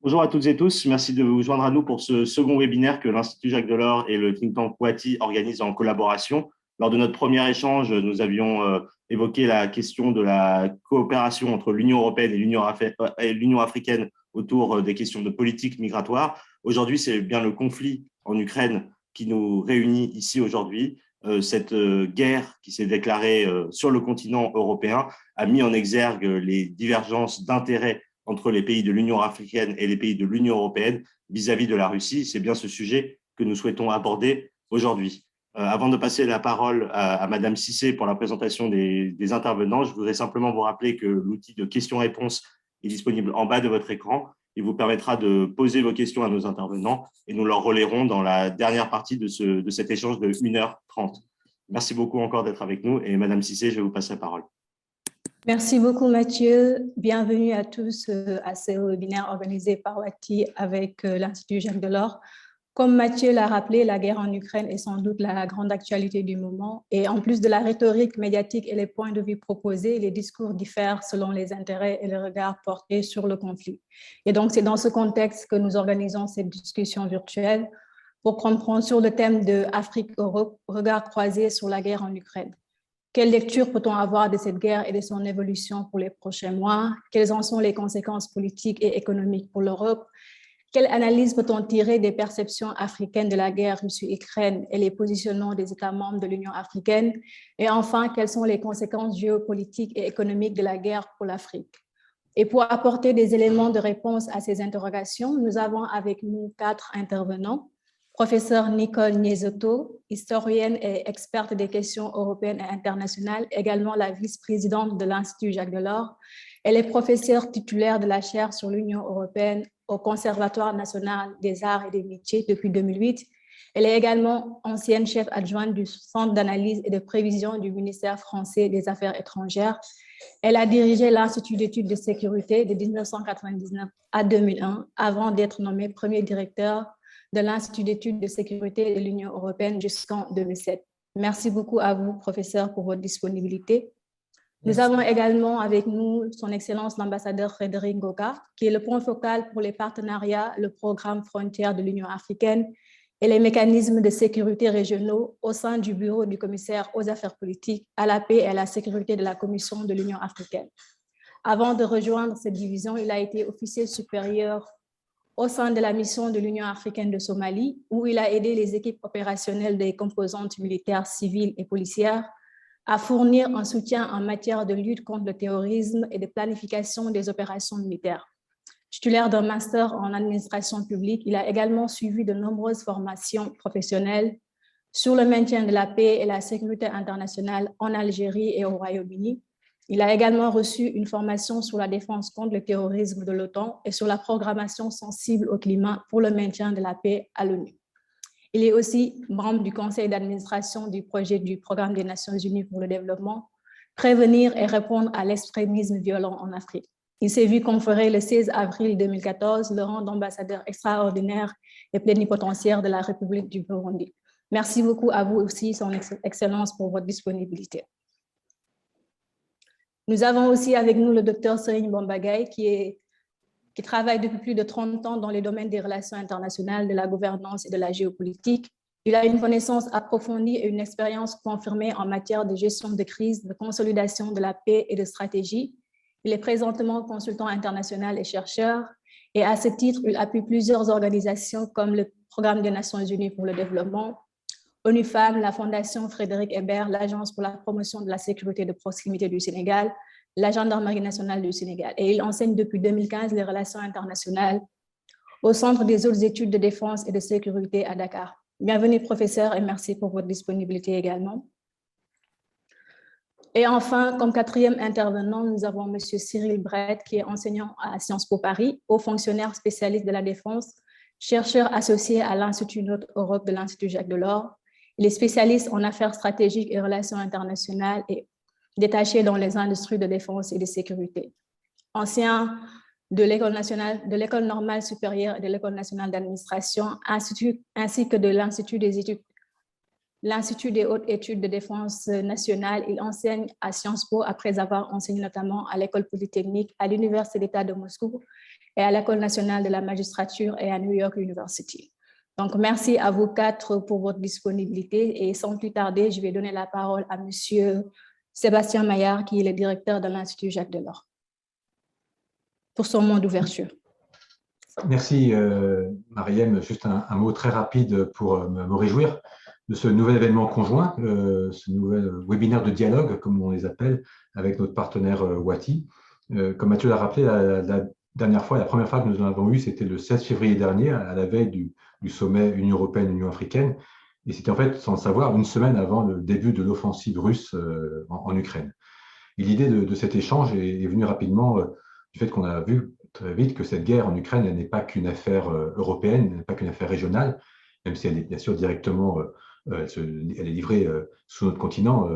Bonjour à toutes et tous, merci de vous joindre à nous pour ce second webinaire que l'Institut Jacques Delors et le think tank Coati organisent en collaboration. Lors de notre premier échange, nous avions évoqué la question de la coopération entre l'Union européenne et l'Union africaine autour des questions de politique migratoire. Aujourd'hui, c'est bien le conflit en Ukraine qui nous réunit ici aujourd'hui. Cette guerre qui s'est déclarée sur le continent européen a mis en exergue les divergences d'intérêts entre les pays de l'Union africaine et les pays de l'Union européenne vis-à-vis de la Russie. C'est bien ce sujet que nous souhaitons aborder aujourd'hui. Avant de passer la parole à Madame Cissé pour la présentation des intervenants, je voudrais simplement vous rappeler que l'outil de questions-réponses est disponible en bas de votre écran. Il vous permettra de poser vos questions à nos intervenants et nous leur relayerons dans la dernière partie de cet échange de 1h30. Merci beaucoup encore d'être avec nous et Madame Cissé, je vais vous passer la parole. Merci beaucoup Mathieu. Bienvenue à tous à ce webinaire organisé par Coati avec l'Institut Jacques Delors. Comme Mathieu l'a rappelé, la guerre en Ukraine est sans doute la grande actualité du moment. Et en plus de la rhétorique médiatique et les points de vue proposés, les discours diffèrent selon les intérêts et les regards portés sur le conflit. Et donc, c'est dans ce contexte que nous organisons cette discussion virtuelle pour comprendre sur le thème de Afrique-Europe, regard croisé sur la guerre en Ukraine. Quelle lecture peut-on avoir de cette guerre et de son évolution pour les prochains mois? Quelles en sont les conséquences politiques et économiques pour l'Europe? Quelle analyse peut-on tirer des perceptions africaines de la guerre Russie-Ukraine et les positionnements des États membres de l'Union africaine? Et enfin, quelles sont les conséquences géopolitiques et économiques de la guerre pour l'Afrique? Et pour apporter des éléments de réponse à ces interrogations, nous avons avec nous 4 intervenants. Professeure Nicole Niesotto, historienne et experte des questions européennes et internationales, également la vice-présidente de l'Institut Jacques Delors. Elle est professeure titulaire de la chaire sur l'Union européenne au Conservatoire national des arts et des métiers depuis 2008. Elle est également ancienne chef adjointe du Centre d'analyse et de prévision du ministère français des Affaires étrangères. Elle a dirigé l'Institut d'études de sécurité de 1999 à 2001 avant d'être nommée premier directeur de l'Institut d'études de sécurité de l'Union européenne jusqu'en 2007. Merci beaucoup à vous, professeur, pour votre disponibilité. Nous avons également avec nous son Excellence l'ambassadeur Frédéric Ngoga, qui est le point focal pour les partenariats, le programme frontière de l'Union africaine et les mécanismes de sécurité régionaux au sein du bureau du commissaire aux affaires politiques, à la paix et à la sécurité de la Commission de l'Union africaine. Avant de rejoindre cette division, il a été officier supérieur au sein de la mission de l'Union africaine de Somalie, où il a aidé les équipes opérationnelles des composantes militaires, civiles et policières à fournir un soutien en matière de lutte contre le terrorisme et de planification des opérations militaires. Titulaire d'un master en administration publique, il a également suivi de nombreuses formations professionnelles sur le maintien de la paix et la sécurité internationale en Algérie et au Royaume-Uni. Il a également reçu une formation sur la défense contre le terrorisme de l'OTAN et sur la programmation sensible au climat pour le maintien de la paix à l'ONU. Il est aussi membre du conseil d'administration du projet du Programme des Nations Unies pour le développement, prévenir et répondre à l'extrémisme violent en Afrique. Il s'est vu conférer le 16 avril 2014 le rang d'ambassadeur extraordinaire et plénipotentiaire de la République du Burundi. Merci beaucoup à vous aussi, Son Excellence, pour votre disponibilité. Nous avons aussi avec nous le docteur Serigne Bombagay, qui travaille depuis plus de 30 ans dans les domaines des relations internationales, de la gouvernance et de la géopolitique. Il a une connaissance approfondie et une expérience confirmée en matière de gestion de crise, de consolidation de la paix et de stratégie. Il est présentement consultant international et chercheur, et à ce titre, il appuie plusieurs organisations comme le Programme des Nations Unies pour le développement, ONU Femmes, la Fondation Frédéric Ebert, l'Agence pour la promotion de la sécurité de proximité du Sénégal, la Gendarmerie nationale du Sénégal. Et il enseigne depuis 2015 les relations internationales au Centre des hautes études de défense et de sécurité à Dakar. Bienvenue, professeur, et merci pour votre disponibilité également. Et enfin, comme quatrième intervenant, nous avons M. Cyril Brett, qui est enseignant à Sciences Po Paris, haut fonctionnaire spécialiste de la défense, chercheur associé à l'Institut Nord-Europe de l'Institut Jacques Delors. Il est spécialiste en affaires stratégiques et relations internationales et détaché dans les industries de défense et de sécurité. Ancien de l'École normale supérieure et de l'École nationale d'administration, ainsi que de l'Institut des études l'Institut des hautes études de défense nationale. Il enseigne à Sciences Po après avoir enseigné notamment à l'École polytechnique, à l'Université d'État de Moscou et à l'École nationale de la magistrature et à New York University. Donc, merci à vous quatre pour votre disponibilité et sans plus tarder, je vais donner la parole à Monsieur Sébastien Maillard, qui est le directeur de l'Institut Jacques Delors, pour son mot d'ouverture. Merci, Mariem. Juste un mot très rapide pour me réjouir de ce nouvel événement conjoint, ce nouvel webinaire de dialogue, comme on les appelle, avec notre partenaire Wati. Comme Mathieu l'a rappelé, la dernière fois, la première fois que nous en avons eu, c'était le 16 février dernier, à la veille du sommet Union européenne-Union africaine. Et c'était en fait, sans le savoir, une semaine avant le début de l'offensive russe en Ukraine. Et l'idée de cet échange est venue rapidement du fait qu'on a vu très vite que cette guerre en Ukraine, elle n'est pas qu'une affaire européenne, elle n'est pas qu'une affaire régionale, même si elle est bien sûr directement, elle est livrée sous notre continent,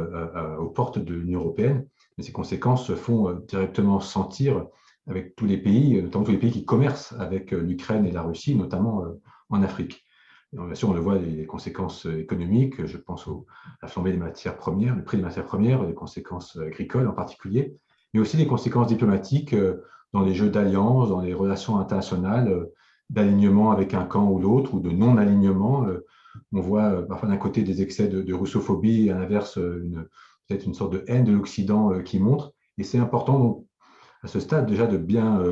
aux portes de l'Union européenne, mais ses conséquences se font directement sentir avec tous les pays, notamment tous les pays qui commercent avec l'Ukraine et la Russie, notamment en Afrique. Et bien sûr, on le voit, les conséquences économiques, je pense à la flambée des matières premières, le prix des matières premières, les conséquences agricoles en particulier, mais aussi les conséquences diplomatiques dans les jeux d'alliance, dans les relations internationales, d'alignement avec un camp ou l'autre, ou de non-alignement. On voit parfois d'un côté des excès de russophobie et à l'inverse, peut-être une sorte de haine de l'Occident qui montre. Et c'est important donc, à ce stade déjà de bien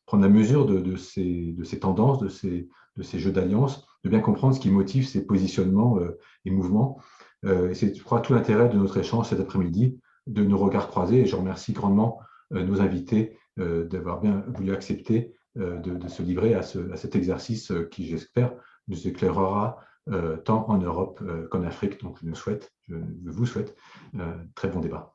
prendre la mesure de ces tendances, de ces jeux d'alliance, de bien comprendre ce qui motive ces positionnements et mouvements. Et c'est, je crois, tout l'intérêt de notre échange cet après-midi, de nos regards croisés. Et je remercie grandement nos invités d'avoir bien voulu accepter de se livrer à cet exercice qui, j'espère, nous éclairera tant en Europe qu'en Afrique. Donc, je vous souhaite très bon débat.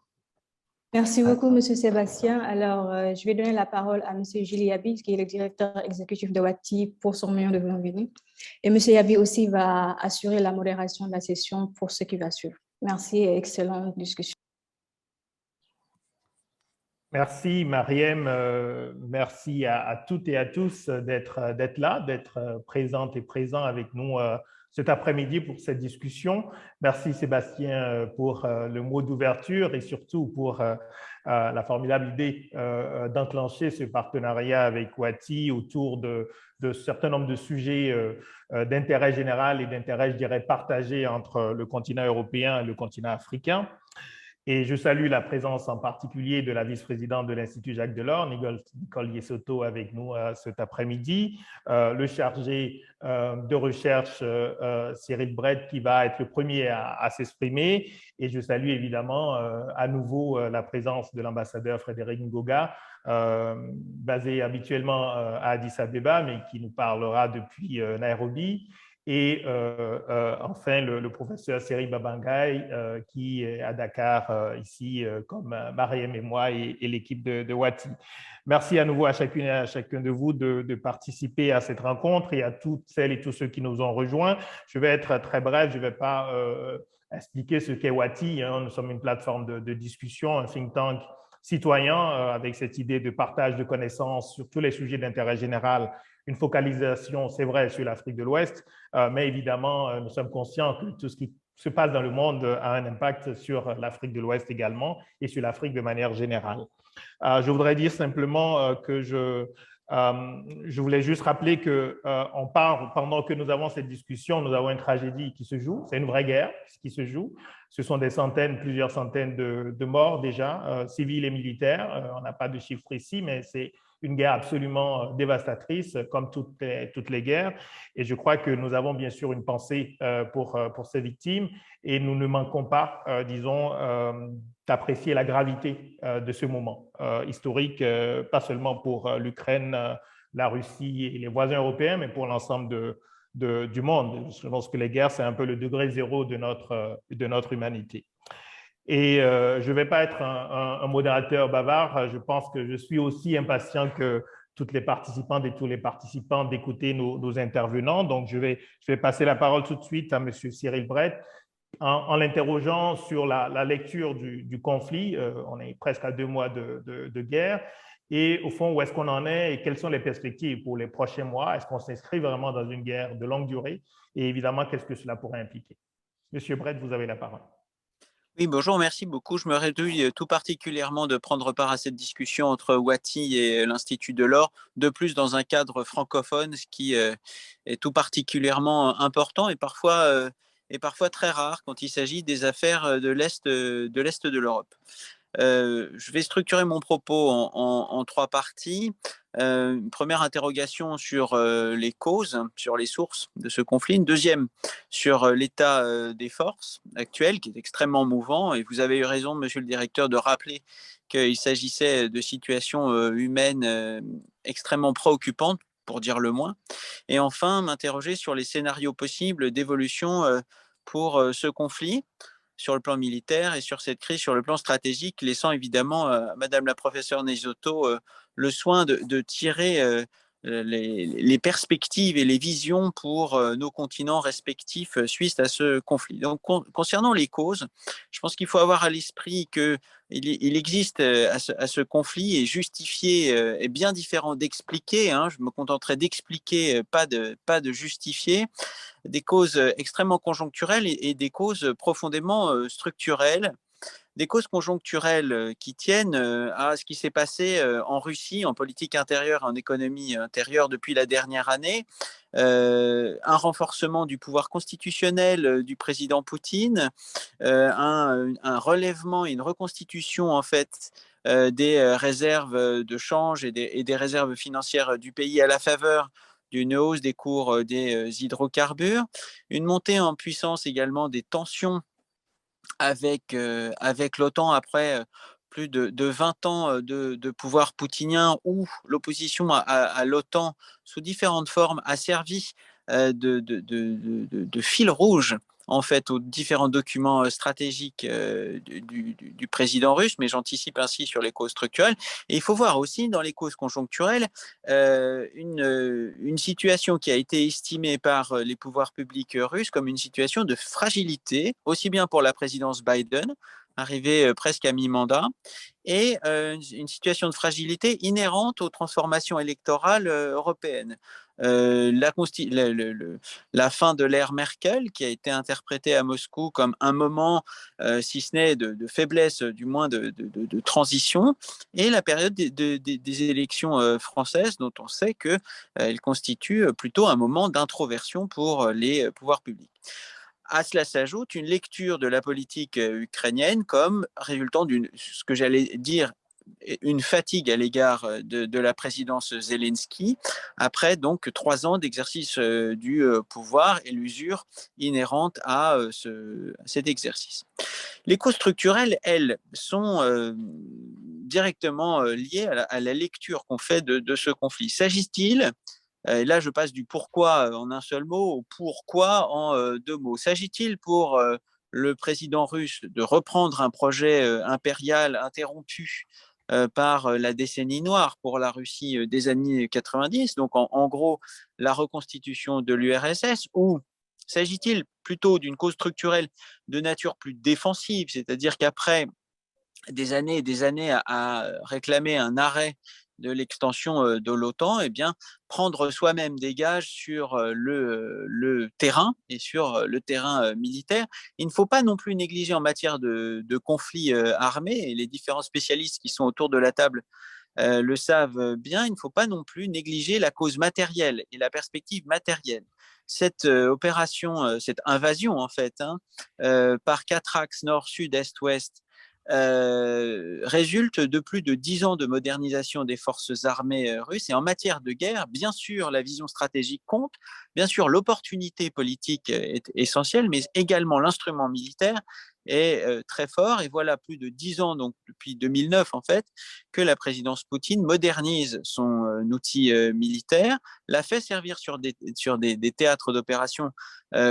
Merci beaucoup, M. Sébastien. Alors, je vais donner la parole à M. Gilles Yabi, qui est le directeur exécutif de Wati, pour son million de bienvenue. Et M. Yabi aussi va assurer la modération de la session pour ce qui va suivre. Merci et excellente discussion. Merci, Mariem. Merci à toutes et à tous d'être là, d'être présentes et présents avec nous cet après-midi pour cette discussion. Merci, Sébastien, pour le mot d'ouverture et surtout pour la formidable idée d'enclencher ce partenariat avec Wati autour de certains nombres de sujets d'intérêt général et d'intérêt, je dirais, partagé entre le continent européen et le continent africain. Et je salue la présence en particulier de la vice-présidente de l'Institut Jacques Delors, Nicole Yessoto, avec nous cet après-midi, le chargé de recherche Cyril Brett, qui va être le premier à s'exprimer. Et je salue évidemment à nouveau la présence de l'ambassadeur Frédéric Ngoga, basé habituellement à Addis Abeba, mais qui nous parlera depuis Nairobi. Et enfin, le professeur Seri Babangaï, qui est à Dakar, ici, comme Mariem et moi et l'équipe de Wati. Merci à nouveau à chacune et à chacun de vous de participer à cette rencontre et à toutes celles et tous ceux qui nous ont rejoints. Je vais être très bref, je ne vais pas expliquer ce qu'est Wati. Hein. Nous sommes une plateforme de discussion, un think tank citoyen avec cette idée de partage de connaissances sur tous les sujets d'intérêt général. Une focalisation, c'est vrai, sur l'Afrique de l'Ouest, mais évidemment, nous sommes conscients que tout ce qui se passe dans le monde a un impact sur l'Afrique de l'Ouest également et sur l'Afrique de manière générale. Je voudrais dire simplement que je voulais juste rappeler qu'on parle, pendant que nous avons cette discussion, nous avons une tragédie qui se joue, c'est une vraie guerre qui se joue. Ce sont des centaines, plusieurs centaines de morts déjà, civils et militaires. On n'a pas de chiffres précis, mais c'est une guerre absolument dévastatrice, comme toutes les guerres. Et je crois que nous avons bien sûr une pensée pour ces victimes et nous ne manquons pas, disons, d'apprécier la gravité de ce moment historique, pas seulement pour l'Ukraine, la Russie et les voisins européens, mais pour l'ensemble du monde. Je pense que les guerres, c'est un peu le degré zéro de notre humanité. Et je ne vais pas être un modérateur bavard. Je pense que je suis aussi impatient que toutes les participantes et tous les participants d'écouter nos intervenants. Donc, je vais passer la parole tout de suite à M. Cyril Brett en l'interrogeant sur la lecture du conflit. On est presque à 2 mois de guerre. Et au fond, où est-ce qu'on en est et quelles sont les perspectives pour les prochains mois? Est-ce qu'on s'inscrit vraiment dans une guerre de longue durée? Et évidemment, qu'est-ce que cela pourrait impliquer? Monsieur Brett, vous avez la parole. Oui, bonjour, merci beaucoup. Je me réjouis tout particulièrement de prendre part à cette discussion entre Wattie et l'Institut Delors, de plus dans un cadre francophone, ce qui est tout particulièrement important et parfois très rare quand il s'agit des affaires de l'Est de l'Europe. Je vais structurer mon propos en trois parties. Une première interrogation sur les causes, sur les sources de ce conflit. Une deuxième sur l'état des forces actuelles, qui est extrêmement mouvant. Et vous avez eu raison, monsieur le directeur, de rappeler qu'il s'agissait de situations humaines extrêmement préoccupantes, pour dire le moins. Et enfin, m'interroger sur les scénarios possibles d'évolution pour ce conflit, sur le plan militaire et sur cette crise sur le plan stratégique, laissant évidemment à Madame la professeure Neizotto le soin de tirer les perspectives et les visions pour nos continents respectifs suite à ce conflit. Donc, concernant les causes, je pense qu'il faut avoir à l'esprit qu'il existe à ce conflit et justifier est bien différent d'expliquer. Je me contenterai d'expliquer, pas de justifier, des causes extrêmement conjoncturelles et des causes profondément structurelles. Des causes conjoncturelles qui tiennent à ce qui s'est passé en Russie, en politique intérieure, en économie intérieure depuis la dernière année, un renforcement du pouvoir constitutionnel du président Poutine, un relèvement et une reconstitution en fait des réserves de change et des réserves financières du pays à la faveur d'une hausse des cours des hydrocarbures, une montée en puissance également des tensions avec l'OTAN après plus de 20 ans de pouvoir poutinien où l'opposition à l'OTAN, sous différentes formes, a servi de fil rouge en fait aux différents documents stratégiques du président russe, mais j'anticipe ainsi sur les causes structurelles. Et il faut voir aussi dans les causes conjoncturelles une situation qui a été estimée par les pouvoirs publics russes comme une situation de fragilité, aussi bien pour la présidence Biden, arrivée presque à mi-mandat, et une situation de fragilité inhérente aux transformations électorales européennes. La fin de l'ère Merkel, qui a été interprétée à Moscou comme un moment, si ce n'est de faiblesse, du moins de transition, et la période des élections françaises, dont on sait qu'elles constituent plutôt un moment d'introversion pour les pouvoirs publics. À cela s'ajoute une lecture de la politique ukrainienne comme résultant ce que j'allais dire, une fatigue à l'égard de la présidence Zelensky, après donc 3 ans d'exercice du pouvoir et l'usure inhérente à cet exercice. Les causes structurelles, elles, sont directement liées à la lecture qu'on fait de ce conflit. S'agit-il, et là je passe du pourquoi en un seul mot au pourquoi en 2 mots, s'agit-il pour le président russe de reprendre un projet impérial interrompu par la décennie noire pour la Russie des années 90, donc en gros la reconstitution de l'URSS, ou s'agit-il plutôt d'une cause structurelle de nature plus défensive, c'est-à-dire qu'après des années et des années à réclamer un arrêt de l'extension de l'OTAN, eh bien, prendre soi-même des gages sur le terrain et sur le terrain militaire. Il ne faut pas non plus négliger en matière de conflits armés, et les différents spécialistes qui sont autour de la table le savent bien, il ne faut pas non plus négliger la cause matérielle et la perspective matérielle. Cette opération, cette invasion en fait, par 4 axes nord, sud, est, ouest, résulte de plus de 10 ans de modernisation des forces armées russes. Et en matière de guerre, bien sûr, la vision stratégique compte, bien sûr, l'opportunité politique est essentielle, mais également l'instrument militaire est très fort. Et voilà plus de 10 ans, donc depuis 2009 en fait, que la présidence Poutine modernise son outil militaire, l'a fait servir sur des théâtres d'opération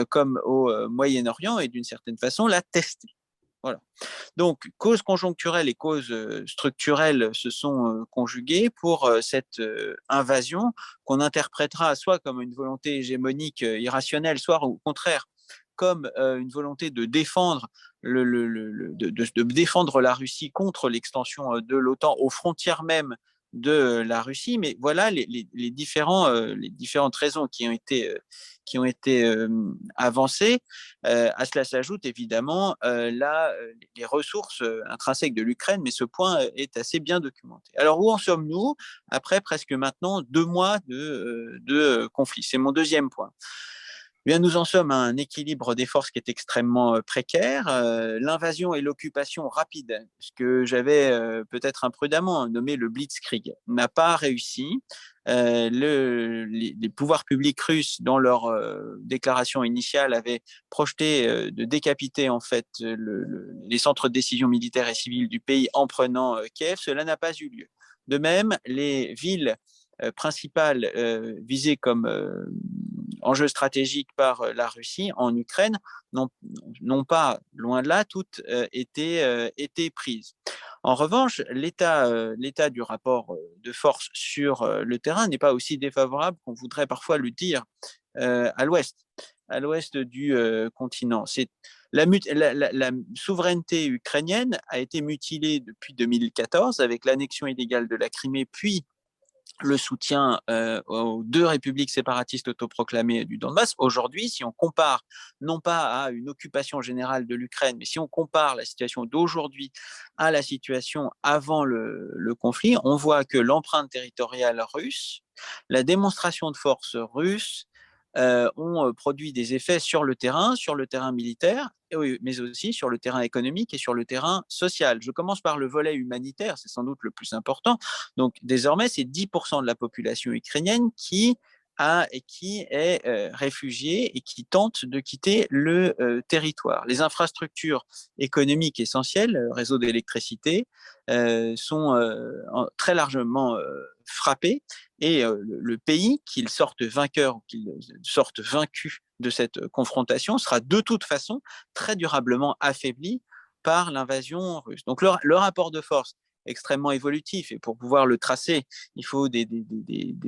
comme au Moyen-Orient, et d'une certaine façon l'a testé. Voilà. Donc, causes conjoncturelles et causes structurelles se sont conjuguées pour cette invasion qu'on interprétera soit comme une volonté hégémonique irrationnelle, soit au contraire comme une volonté de défendre, de défendre la Russie contre l'extension de l'OTAN aux frontières même de la Russie. Mais voilà les différentes raisons qui ont été avancées. À cela s'ajoute évidemment les ressources intrinsèques de l'Ukraine, mais ce point est assez bien documenté. Alors, où en sommes-nous après presque maintenant 2 mois de conflit? C'est mon deuxième point. Eh bien, nous en sommes à un équilibre des forces qui est extrêmement précaire. L'invasion et l'occupation rapide, ce que j'avais peut-être imprudemment nommé le blitzkrieg, n'a pas réussi. Les pouvoirs publics russes, dans leur déclaration initiale, avaient projeté de décapiter en fait les centres de décision militaires et civils du pays en prenant Kiev. Cela n'a pas eu lieu. De même, les villes principales visées comme enjeu stratégique par la Russie en Ukraine n'ont pas, loin de là, toutes été prises. En revanche, l'état du rapport de force sur le terrain n'est pas aussi défavorable qu'on voudrait parfois le dire à l'ouest du continent. La souveraineté ukrainienne a été mutilée depuis 2014 avec l'annexion illégale de la Crimée, puis le soutien aux 2 républiques séparatistes autoproclamées du Donbass. Aujourd'hui, si on compare non pas à une occupation générale de l'Ukraine, mais si on compare la situation d'aujourd'hui à la situation avant le conflit, on voit que l'empreinte territoriale russe, la démonstration de force russe, ont produit des effets sur le terrain militaire, mais aussi sur le terrain économique et sur le terrain social. Je commence par le volet humanitaire, c'est sans doute le plus important. Donc désormais, c'est 10% de la population ukrainienne qui est réfugiée et qui tente de quitter le territoire. Les infrastructures économiques essentielles, réseau d'électricité, sont très largement frappées, et le pays, qu'il sorte vainqueur ou qu'il sorte vaincu de cette confrontation, sera de toute façon très durablement affaibli par l'invasion russe. Donc le rapport de force extrêmement évolutif, et pour pouvoir le tracer, il faut des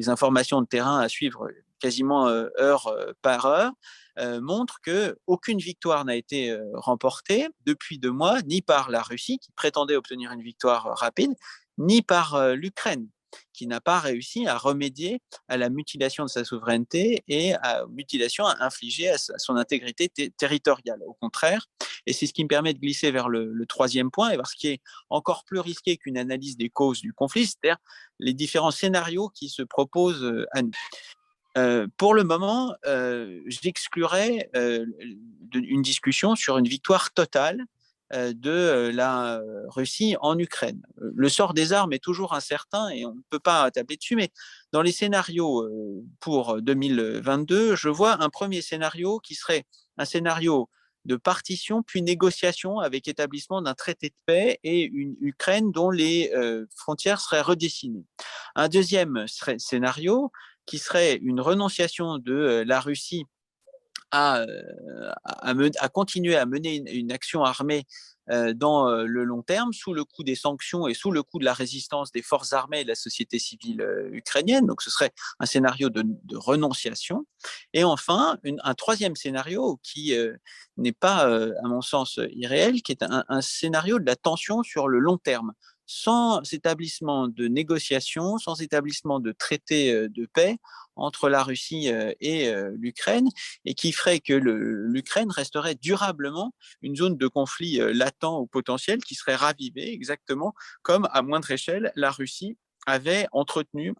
informations de terrain à suivre quasiment heure par heure, montre qu'aucune victoire n'a été remportée depuis 2 mois, ni par la Russie, qui prétendait obtenir une victoire rapide, ni par l'Ukraine, qui n'a pas réussi à remédier à la mutilation de sa souveraineté et à la mutilation infligée à son intégrité territoriale. Au contraire, et c'est ce qui me permet de glisser vers le troisième point, et vers ce qui est encore plus risqué qu'une analyse des causes du conflit, c'est-à-dire les différents scénarios qui se proposent à nous. Pour le moment, j'exclurais une discussion sur une victoire totale de la Russie en Ukraine. Le sort des armes est toujours incertain et on ne peut pas tabler dessus, mais dans les scénarios pour 2022, je vois un premier scénario qui serait un scénario de partition puis négociation avec établissement d'un traité de paix et une Ukraine dont les frontières seraient redessinées. Un deuxième scénario qui serait une renonciation de la Russie à continuer à mener une action armée dans le long terme, sous le coup des sanctions et sous le coup de la résistance des forces armées et de la société civile ukrainienne. Donc ce serait un scénario de renonciation. Et enfin, un troisième scénario qui n'est pas, à mon sens, irréel, qui est un scénario de la tension sur le long terme, sans établissement de négociation, sans établissement de traité de paix entre la Russie et l'Ukraine, et qui ferait que l'Ukraine resterait durablement une zone de conflit latent ou potentiel qui serait ravivée, exactement comme à moindre échelle la Russie avait entretenu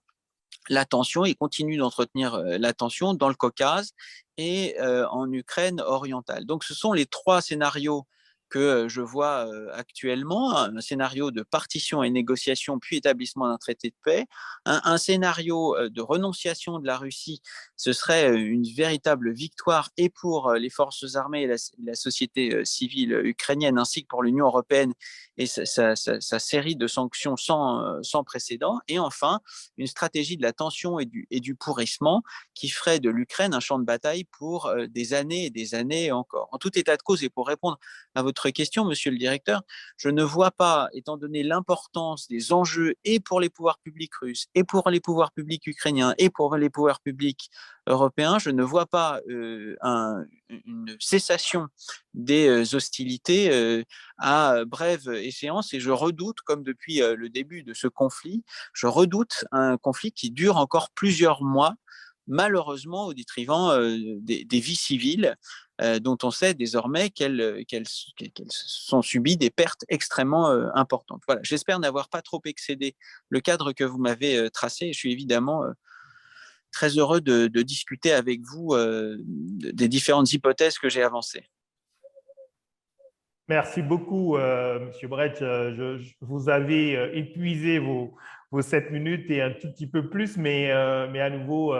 la tension et continue d'entretenir la tension dans le Caucase et en Ukraine orientale. Donc ce sont les 3 scénarios que je vois actuellement, un scénario de partition et négociation, puis établissement d'un traité de paix, un scénario de renonciation de la Russie, ce serait une véritable victoire et pour les forces armées et la société civile ukrainienne, ainsi que pour l'Union européenne et sa série de sanctions sans précédent, et enfin, une stratégie de la tension et du pourrissement qui ferait de l'Ukraine un champ de bataille pour des années et des années encore. En tout état de cause, et pour répondre à votre votre question, monsieur le directeur, je ne vois pas, étant donné l'importance des enjeux et pour les pouvoirs publics russes, et pour les pouvoirs publics ukrainiens, et pour les pouvoirs publics européens, je ne vois pas une cessation des hostilités à brève échéance, et je redoute, comme depuis le début de ce conflit, je redoute un conflit qui dure encore plusieurs mois, malheureusement au détriment des vies civiles, dont on sait désormais qu'elles sont subies des pertes extrêmement importantes. Voilà, j'espère n'avoir pas trop excédé le cadre que vous m'avez tracé. Je suis évidemment très heureux de discuter avec vous des différentes hypothèses que j'ai avancées. Merci beaucoup, Monsieur Brecht. Vous avez épuisé vos 7 minutes et un tout petit peu plus, mais à nouveau,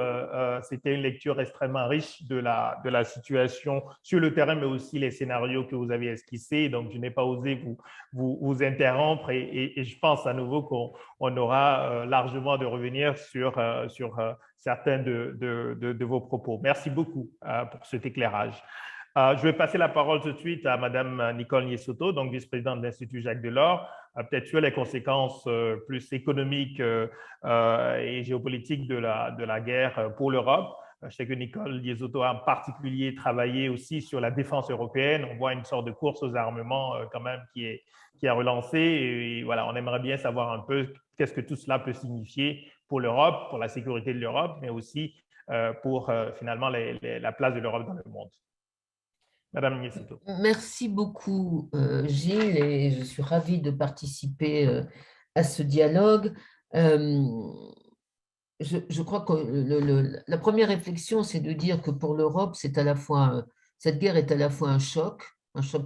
c'était une lecture extrêmement riche de la situation sur le terrain, mais aussi les scénarios que vous avez esquissés. Donc, je n'ai pas osé vous interrompre et je pense à nouveau qu'on aura largement de revenir sur certains de vos propos. Merci beaucoup pour cet éclairage. Je vais passer la parole tout de suite à Madame Nicole Niessoto, donc vice-présidente de l'Institut Jacques Delors, peut-être sur les conséquences plus économiques et géopolitiques de la guerre pour l'Europe. Je sais que Nicole Niessoto a en particulier travaillé aussi sur la défense européenne. On voit une sorte de course aux armements quand même qui a relancé. Et voilà, on aimerait bien savoir un peu qu'est-ce que tout cela peut signifier pour l'Europe, pour la sécurité de l'Europe, mais aussi pour finalement la place de l'Europe dans le monde. Madame Niessoto. Merci beaucoup, Gilles, et je suis ravie de participer à ce dialogue. Je crois que la première réflexion, c'est de dire que pour l'Europe, cette guerre est à la fois un choc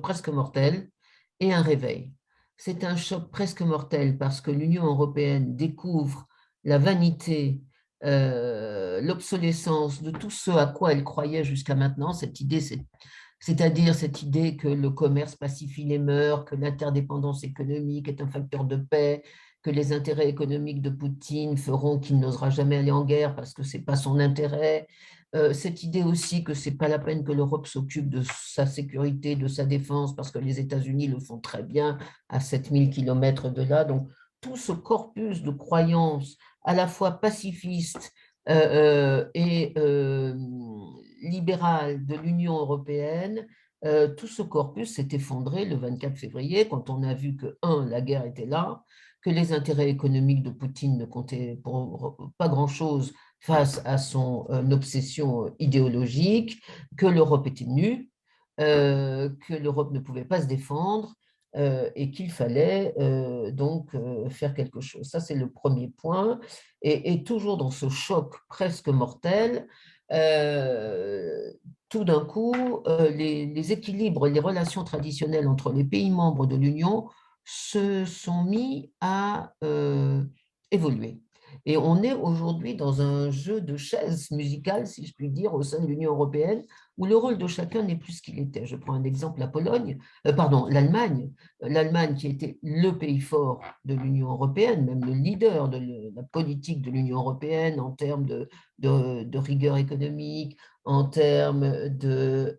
presque mortel, et un réveil. C'est un choc presque mortel parce que l'Union européenne découvre la vanité, l'obsolescence de tout ce à quoi elle croyait jusqu'à maintenant. C'est-à-dire cette idée que le commerce pacifie les mœurs, que l'interdépendance économique est un facteur de paix, que les intérêts économiques de Poutine feront qu'il n'osera jamais aller en guerre parce que ce n'est pas son intérêt. Cette idée aussi que ce n'est pas la peine que l'Europe s'occupe de sa sécurité, de sa défense, parce que les États-Unis le font très bien à 7000 km de là. Donc, tout ce corpus de croyances à la fois pacifistes et libéral de l'Union européenne, tout ce corpus s'est effondré le 24 février quand on a vu que, la guerre était là, que les intérêts économiques de Poutine ne comptaient pour pas grand-chose face à son obsession idéologique, que l'Europe était nue, que l'Europe ne pouvait pas se défendre et qu'il fallait donc faire quelque chose. Ça, c'est le premier point. Et toujours dans ce choc presque mortel, tout d'un coup, les équilibres et les relations traditionnelles entre les pays membres de l'Union se sont mis à évoluer. Et on est aujourd'hui dans un jeu de chaises musicales, si je puis dire, au sein de l'Union européenne, où le rôle de chacun n'est plus ce qu'il était. Je prends un exemple, l'Allemagne. L'Allemagne qui était le pays fort de l'Union européenne, même le leader de la politique de l'Union européenne en termes de rigueur économique, en termes de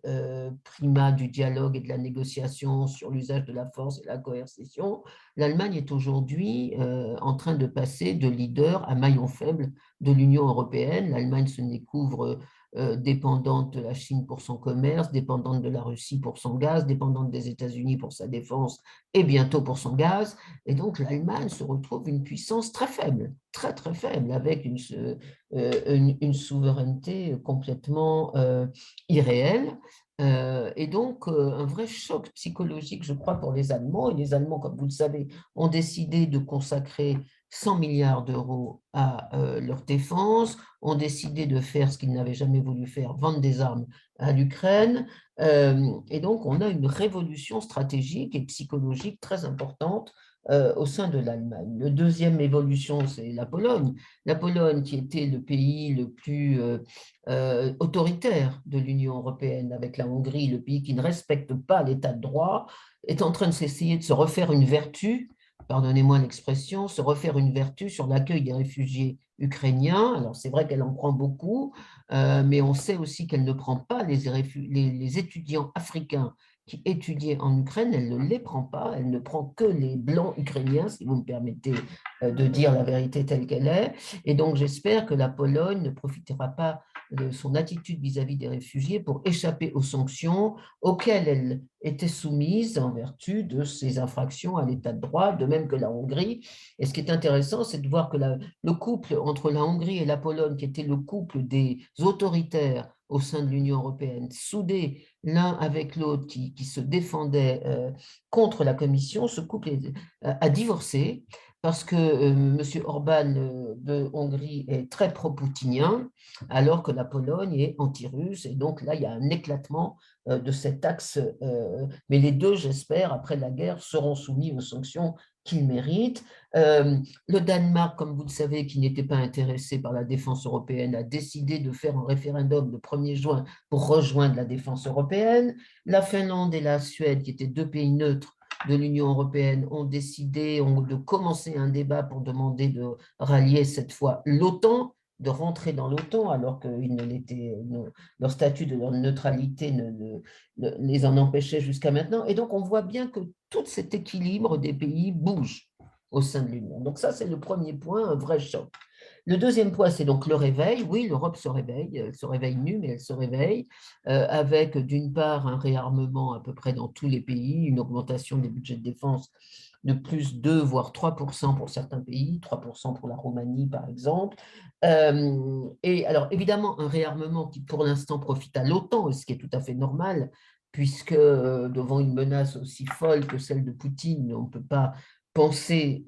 primat du dialogue et de la négociation sur l'usage de la force et la coercition, l'Allemagne est aujourd'hui en train de passer de leader à maillon faible de l'Union européenne. L'Allemagne se découvre dépendante de la Chine pour son commerce, dépendante de la Russie pour son gaz, dépendante des États-Unis pour sa défense et bientôt pour son gaz. Et donc l'Allemagne se retrouve une puissance très faible, très très faible, avec une souveraineté complètement irréelle. Et donc, un vrai choc psychologique, je crois, pour les Allemands. Et les Allemands, comme vous le savez, ont décidé de consacrer 100 milliards d'euros à leur défense, ont décidé de faire ce qu'ils n'avaient jamais voulu faire, vendre des armes à l'Ukraine. Et donc, on a une révolution stratégique et psychologique très importante au sein de l'Allemagne. La deuxième évolution, c'est la Pologne. La Pologne, qui était le pays le plus autoritaire de l'Union européenne, avec la Hongrie, le pays qui ne respecte pas l'état de droit, est en train de s'essayer de se refaire une vertu, pardonnez-moi l'expression, se refaire une vertu sur l'accueil des réfugiés ukrainiens. Alors, c'est vrai qu'elle en prend beaucoup, mais on sait aussi qu'elle ne prend pas les étudiants africains qui étudiait en Ukraine, elle ne les prend pas, elle ne prend que les blancs ukrainiens, si vous me permettez de dire la vérité telle qu'elle est. Et donc, j'espère que la Pologne ne profitera pas de son attitude vis-à-vis des réfugiés pour échapper aux sanctions auxquelles elle était soumise en vertu de ses infractions à l'état de droit, de même que la Hongrie. Et ce qui est intéressant, c'est de voir que le couple entre la Hongrie et la Pologne, qui était le couple des autoritaires au sein de l'Union européenne, soudés l'un avec l'autre, qui se défendaient contre la Commission, ce couple a divorcé parce que M. Orban de Hongrie est très pro-poutinien, alors que la Pologne est anti-russe. Et donc là, il y a un éclatement de cet axe. Mais les deux, j'espère, après la guerre, seront soumis aux sanctions qu'ils méritent. Le Danemark, comme vous le savez, qui n'était pas intéressé par la défense européenne, a décidé de faire un référendum le 1er juin pour rejoindre la défense européenne. La Finlande et la Suède, qui étaient deux pays neutres de l'Union européenne, ont décidé de commencer un débat pour demander de rallier cette fois l'OTAN, de rentrer dans l'OTAN, alors que leur statut de leur neutralité les en empêchait jusqu'à maintenant. Et donc, on voit bien que tout cet équilibre des pays bouge au sein de l'Union. Donc ça, c'est le premier point, un vrai choc. Le deuxième point, c'est donc le réveil. Oui, l'Europe se réveille. Elle se réveille nue, mais elle se réveille avec, d'une part, un réarmement à peu près dans tous les pays, une augmentation des budgets de défense de plus 2, voire 3% pour certains pays, 3% pour la Roumanie, par exemple. Et alors, évidemment, un réarmement qui, pour l'instant, profite à l'OTAN, ce qui est tout à fait normal, puisque devant une menace aussi folle que celle de Poutine, on ne peut pas penser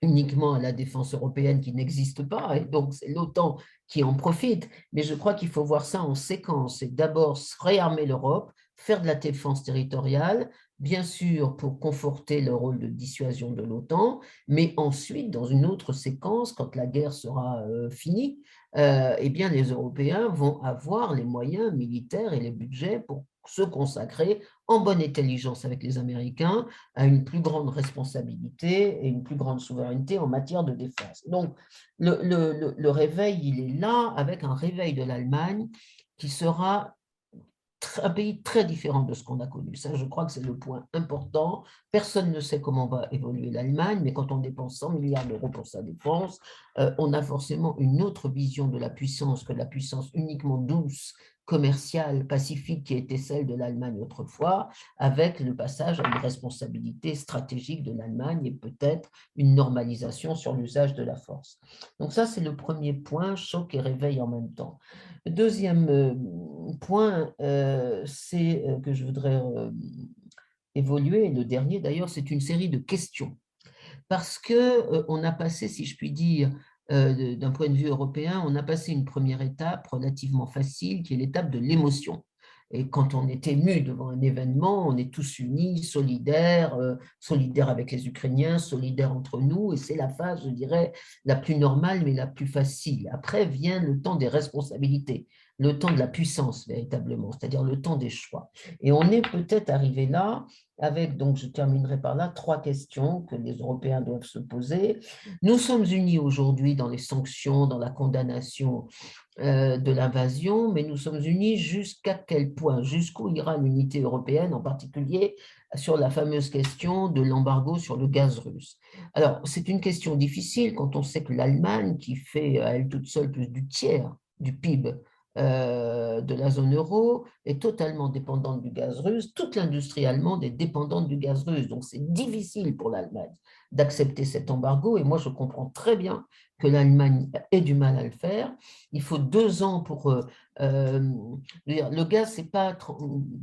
uniquement à la défense européenne qui n'existe pas, et donc c'est l'OTAN qui en profite. Mais je crois qu'il faut voir ça en séquence, et d'abord réarmer l'Europe, faire de la défense territoriale, bien sûr pour conforter le rôle de dissuasion de l'OTAN, mais ensuite, dans une autre séquence, quand la guerre sera finie, eh bien les Européens vont avoir les moyens militaires et les budgets pour se consacrer en bonne intelligence avec les Américains à une plus grande responsabilité et une plus grande souveraineté en matière de défense. Donc, le réveil, il est là, avec un réveil de l'Allemagne qui sera un pays très différent de ce qu'on a connu. Ça, je crois que c'est le point important. Personne ne sait comment va évoluer l'Allemagne, mais quand on dépense 100 milliards d'euros pour sa défense, on a forcément une autre vision de la puissance que la puissance uniquement douce, commerciale, pacifique qui était celle de l'Allemagne autrefois, avec le passage à une responsabilité stratégique de l'Allemagne et peut-être une normalisation sur l'usage de la force. Donc ça, c'est le premier point, choc et réveil en même temps. Le deuxième point, c'est que je voudrais évoluer, et le dernier d'ailleurs, c'est une série de questions. Parce qu'on a passé, si je puis dire, d'un point de vue européen, on a passé une première étape relativement facile, qui est l'étape de l'émotion. Et quand on est ému devant un événement, on est tous unis, solidaires, solidaires avec les Ukrainiens, solidaires entre nous, et c'est la phase, je dirais, la plus normale, mais la plus facile. Après vient le temps des responsabilités, le temps de la puissance, véritablement, c'est-à-dire le temps des choix. Et on est peut-être arrivé là avec, donc je terminerai par là, 3 questions que les Européens doivent se poser. Nous sommes unis aujourd'hui dans les sanctions, dans la condamnation de l'invasion, mais nous sommes unis jusqu'à quel point, jusqu'où ira l'unité européenne, en particulier sur la fameuse question de l'embargo sur le gaz russe. Alors, c'est une question difficile quand on sait que l'Allemagne, qui fait à elle toute seule plus du tiers du PIB de la zone euro, est totalement dépendante du gaz russe. Toute l'industrie allemande est dépendante du gaz russe. Donc, c'est difficile pour l'Allemagne d'accepter cet embargo. Et moi, je comprends très bien que l'Allemagne ait du mal à le faire. Il faut 2 ans pour... le gaz, ce n'est pas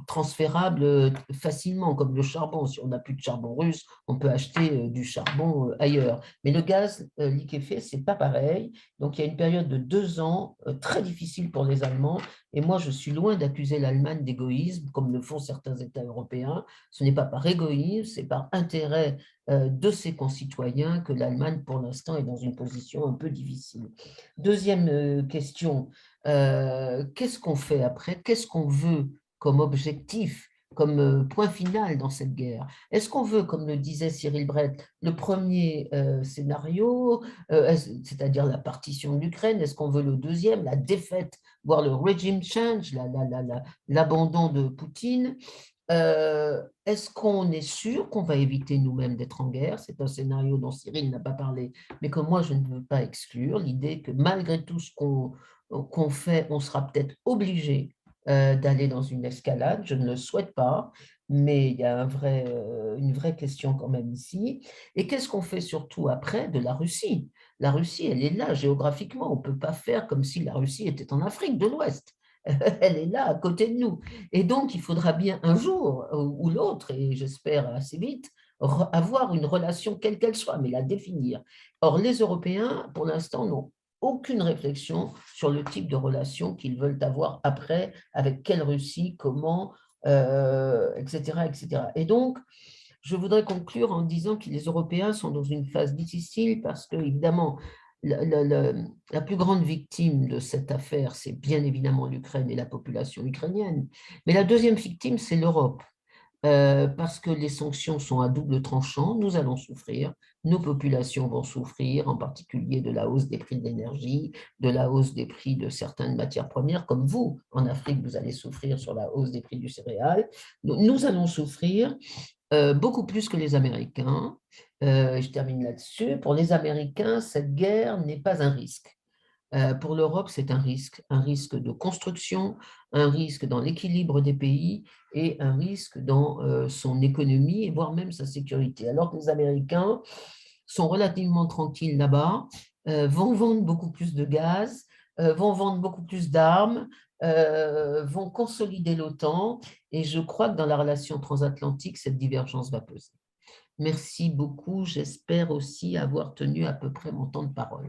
transférable facilement, comme le charbon. Si on n'a plus de charbon russe, on peut acheter du charbon ailleurs. Mais le gaz liquéfié, ce n'est pas pareil. Donc, il y a une période de 2 ans très difficile pour les Allemands. Et moi, je suis loin d'accuser l'Allemagne d'égoïsme, comme le font certains États européens. Ce n'est pas par égoïsme, c'est par intérêt de ses concitoyens que l'Allemagne, pour l'instant, est dans une position un peu difficile. Deuxième question, qu'est-ce qu'on fait après? Qu'est-ce qu'on veut comme objectif, comme point final dans cette guerre? Est-ce qu'on veut, comme le disait Cyril Brett, le premier scénario, c'est-à-dire la partition de l'Ukraine? Est-ce qu'on veut le deuxième, la défaite, voire le regime change, l'abandon de Poutine? Est-ce qu'on est sûr qu'on va éviter nous-mêmes d'être en guerre? C'est un scénario dont Cyril n'a pas parlé, mais que moi, je ne veux pas exclure. L'idée que malgré tout ce qu'on fait, on sera peut-être obligé d'aller dans une escalade. Je ne le souhaite pas, mais il y a une vraie question quand même ici. Et qu'est-ce qu'on fait surtout après de la Russie? La Russie, elle est là géographiquement. On ne peut pas faire comme si la Russie était en Afrique de l'Ouest. Elle est là, à côté de nous. Et donc, il faudra bien un jour ou l'autre, et j'espère assez vite, avoir une relation quelle qu'elle soit, mais la définir. Or, les Européens, pour l'instant, n'ont aucune réflexion sur le type de relation qu'ils veulent avoir après, avec quelle Russie, comment, etc., etc. Et donc, je voudrais conclure en disant que les Européens sont dans une phase difficile parce que, évidemment, la plus grande victime de cette affaire, c'est bien évidemment l'Ukraine et la population ukrainienne. Mais la deuxième victime, c'est l'Europe. Parce que les sanctions sont à double tranchant, nous allons souffrir, nos populations vont souffrir, en particulier de la hausse des prix de l'énergie, de la hausse des prix de certaines matières premières, comme vous, en Afrique, vous allez souffrir sur la hausse des prix du céréal. Nous allons souffrir beaucoup plus que les Américains. Je termine là-dessus. Pour les Américains, cette guerre n'est pas un risque. Pour l'Europe, c'est un risque de construction, un risque dans l'équilibre des pays et un risque dans son économie, voire même sa sécurité. Alors que les Américains sont relativement tranquilles là-bas, vont vendre beaucoup plus de gaz, vont vendre beaucoup plus d'armes, vont consolider l'OTAN, et je crois que dans la relation transatlantique, cette divergence va peser. Merci beaucoup. J'espère aussi avoir tenu à peu près mon temps de parole.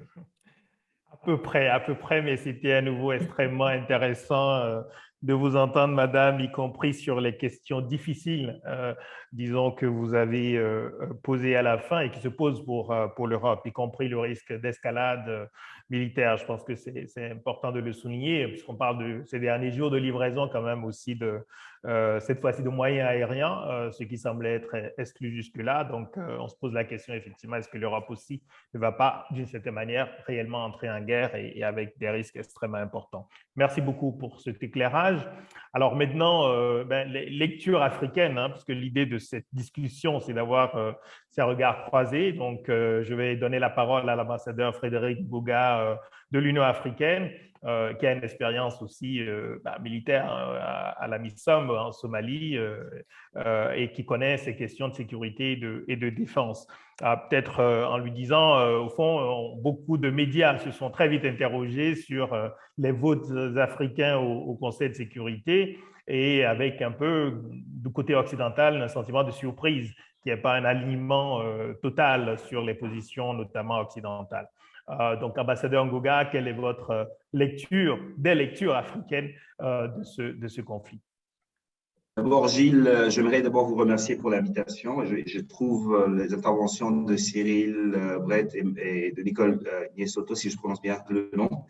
À peu près, mais c'était à nouveau extrêmement intéressant de vous entendre, madame, y compris sur les questions difficiles, disons, que vous avez posées à la fin et qui se posent pour l'Europe, y compris le risque d'escalade militaire. Je pense que c'est important de le souligner, puisqu'on parle de ces derniers jours de livraison quand même aussi cette fois-ci de moyens aériens, ce qui semblait être exclu jusque-là. Donc, on se pose la question, effectivement, est-ce que l'Europe aussi ne va pas, d'une certaine manière, réellement entrer en guerre et avec des risques extrêmement importants. Merci beaucoup pour cet éclairage. Alors maintenant, les lectures africaines, parce que l'idée de cette discussion, c'est d'avoir ces regards croisés. Donc, je vais donner la parole à l'ambassadeur Frédéric Bouga de l'Union africaine, qui a une expérience aussi militaire à la MISOM en Somalie et qui connaît ces questions de sécurité et de défense. Peut-être en lui disant, au fond, beaucoup de médias se sont très vite interrogés sur les votes africains au Conseil de sécurité et avec un peu, du côté occidental, un sentiment de surprise qu'il n'y ait pas un alignement total sur les positions, notamment occidentales. Donc, ambassadeur Ngoga, quelle est votre lecture, des lectures africaines de ce conflit? D'abord, Gilles, j'aimerais d'abord vous remercier pour l'invitation. Je trouve les interventions de Cyril Brett et de Nicole Niesoto, si je prononce bien le nom,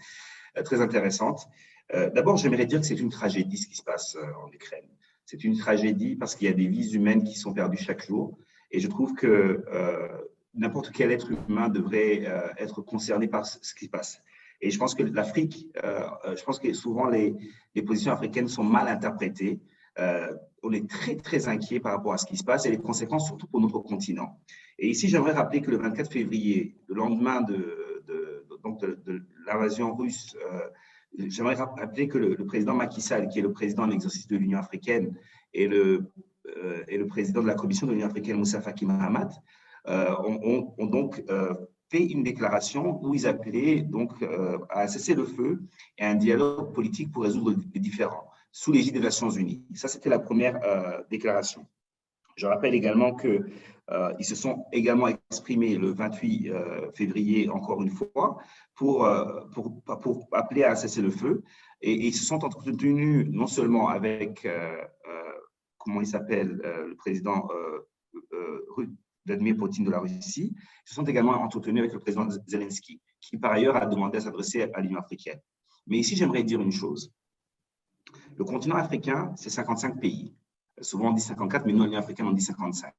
très intéressantes. D'abord, j'aimerais dire que c'est une tragédie ce qui se passe en Ukraine. C'est une tragédie parce qu'il y a des vies humaines qui sont perdues chaque jour. Et je trouve que n'importe quel être humain devrait être concerné par ce qui se passe. Et je pense que l'Afrique, je pense que souvent les positions africaines sont mal interprétées. On est très, très inquiet par rapport à ce qui se passe et les conséquences, surtout pour notre continent. Et ici, j'aimerais rappeler que le 24 février, le lendemain de l'invasion russe, j'aimerais rappeler que le président Macky Sall, qui est le président en exercice de l'Union africaine, et le président de la Commission de l'Union africaine, Moussa Faki Mahamat, ont donc fait une déclaration où ils appelaient donc à cesser le feu et à un dialogue politique pour résoudre les différends sous l'égide des Nations Unies. Ça, c'était la première déclaration. Je rappelle également qu'ils se sont également exprimés le 28 février, encore une fois, pour appeler à cesser le feu. Et ils se sont entretenus non seulement avec, comment il s'appelle, le président Vladimir Poutine de la Russie, ils se sont également entretenus avec le président Zelensky, qui par ailleurs a demandé à s'adresser à l'Union africaine. Mais ici, j'aimerais dire une chose. Le continent africain, c'est 55 pays. Souvent, on dit 54, mais nous, l'Union africaine, on dit 55.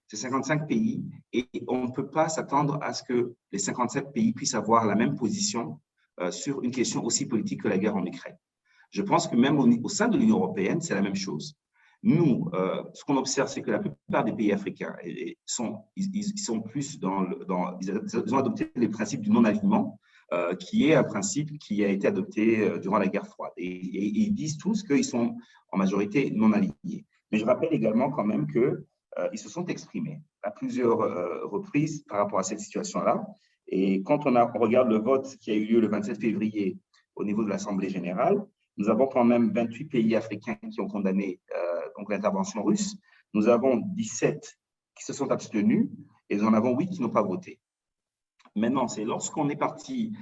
C'est 55 pays et on ne peut pas s'attendre à ce que les 57 pays puissent avoir la même position sur une question aussi politique que la guerre en Ukraine. Je pense que même au sein de l'Union européenne, c'est la même chose. Nous, ce qu'on observe, c'est que la plupart des pays africains ils sont plus ils ont adopté les principes du non-alignement, qui est un principe qui a été adopté durant la guerre froide. Et ils disent tous qu'ils sont en majorité non alignés. Mais je rappelle également quand même qu'ils se sont exprimés à plusieurs reprises par rapport à cette situation-là. Et quand on regarde le vote qui a eu lieu le 27 février au niveau de l'Assemblée générale, nous avons quand même 28 pays africains qui ont condamné donc l'intervention russe. Nous avons 17 qui se sont abstenus et nous en avons 8 qui n'ont pas voté. Maintenant, c'est lorsqu'on est parti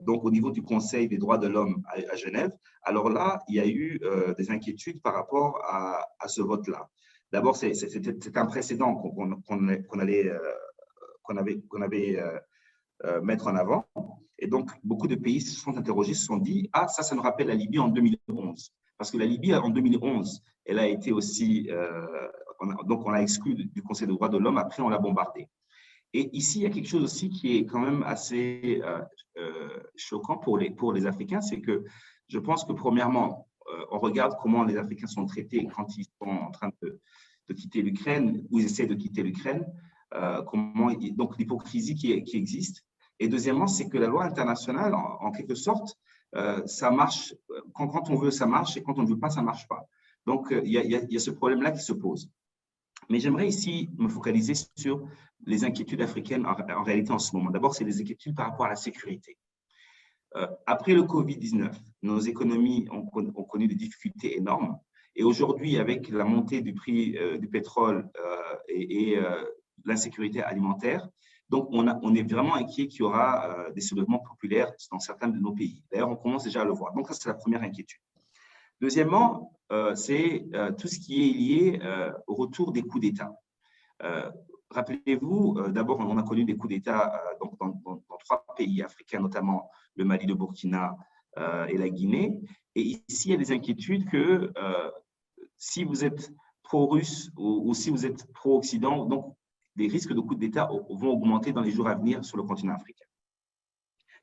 donc au niveau du Conseil des droits de l'homme à Genève, alors là, il y a eu des inquiétudes par rapport à ce vote-là. D'abord, c'est un précédent qu'on avait mettre en avant. Et donc, beaucoup de pays se sont interrogés, se sont dit, ah, ça nous rappelle la Libye en 2011. Parce que la Libye, en 2011, elle a été aussi, donc on l'a exclue du Conseil des droits de l'homme, après on l'a bombardée. Et ici, il y a quelque chose aussi qui est quand même assez choquant pour les Africains, c'est que je pense que premièrement, on regarde comment les Africains sont traités quand ils sont en train de quitter l'Ukraine, ou ils essaient de quitter l'Ukraine, donc l'hypocrisie qui existe. Et deuxièmement, c'est que la loi internationale, en quelque sorte, ça marche, quand on veut, ça marche, et quand on ne veut pas, ça ne marche pas. Donc, il y a ce problème-là qui se pose. Mais j'aimerais ici me focaliser sur les inquiétudes africaines en réalité en ce moment. D'abord, c'est les inquiétudes par rapport à la sécurité. Après le Covid-19, nos économies ont connu des difficultés énormes. Et aujourd'hui, avec la montée du prix du pétrole et l'insécurité alimentaire, donc on est vraiment inquiet qu'il y aura des soulèvements populaires dans certains de nos pays. D'ailleurs, on commence déjà à le voir. Donc, ça, c'est la première inquiétude. Deuxièmement, c'est tout ce qui est lié au retour des coups d'État. Rappelez-vous, d'abord, on a connu des coups d'État dans 3 pays africains, notamment le Mali, le Burkina et la Guinée. Et ici, il y a des inquiétudes que si vous êtes pro-russe ou si vous êtes pro-Occident, donc les risques de coups d'État vont augmenter dans les jours à venir sur le continent africain.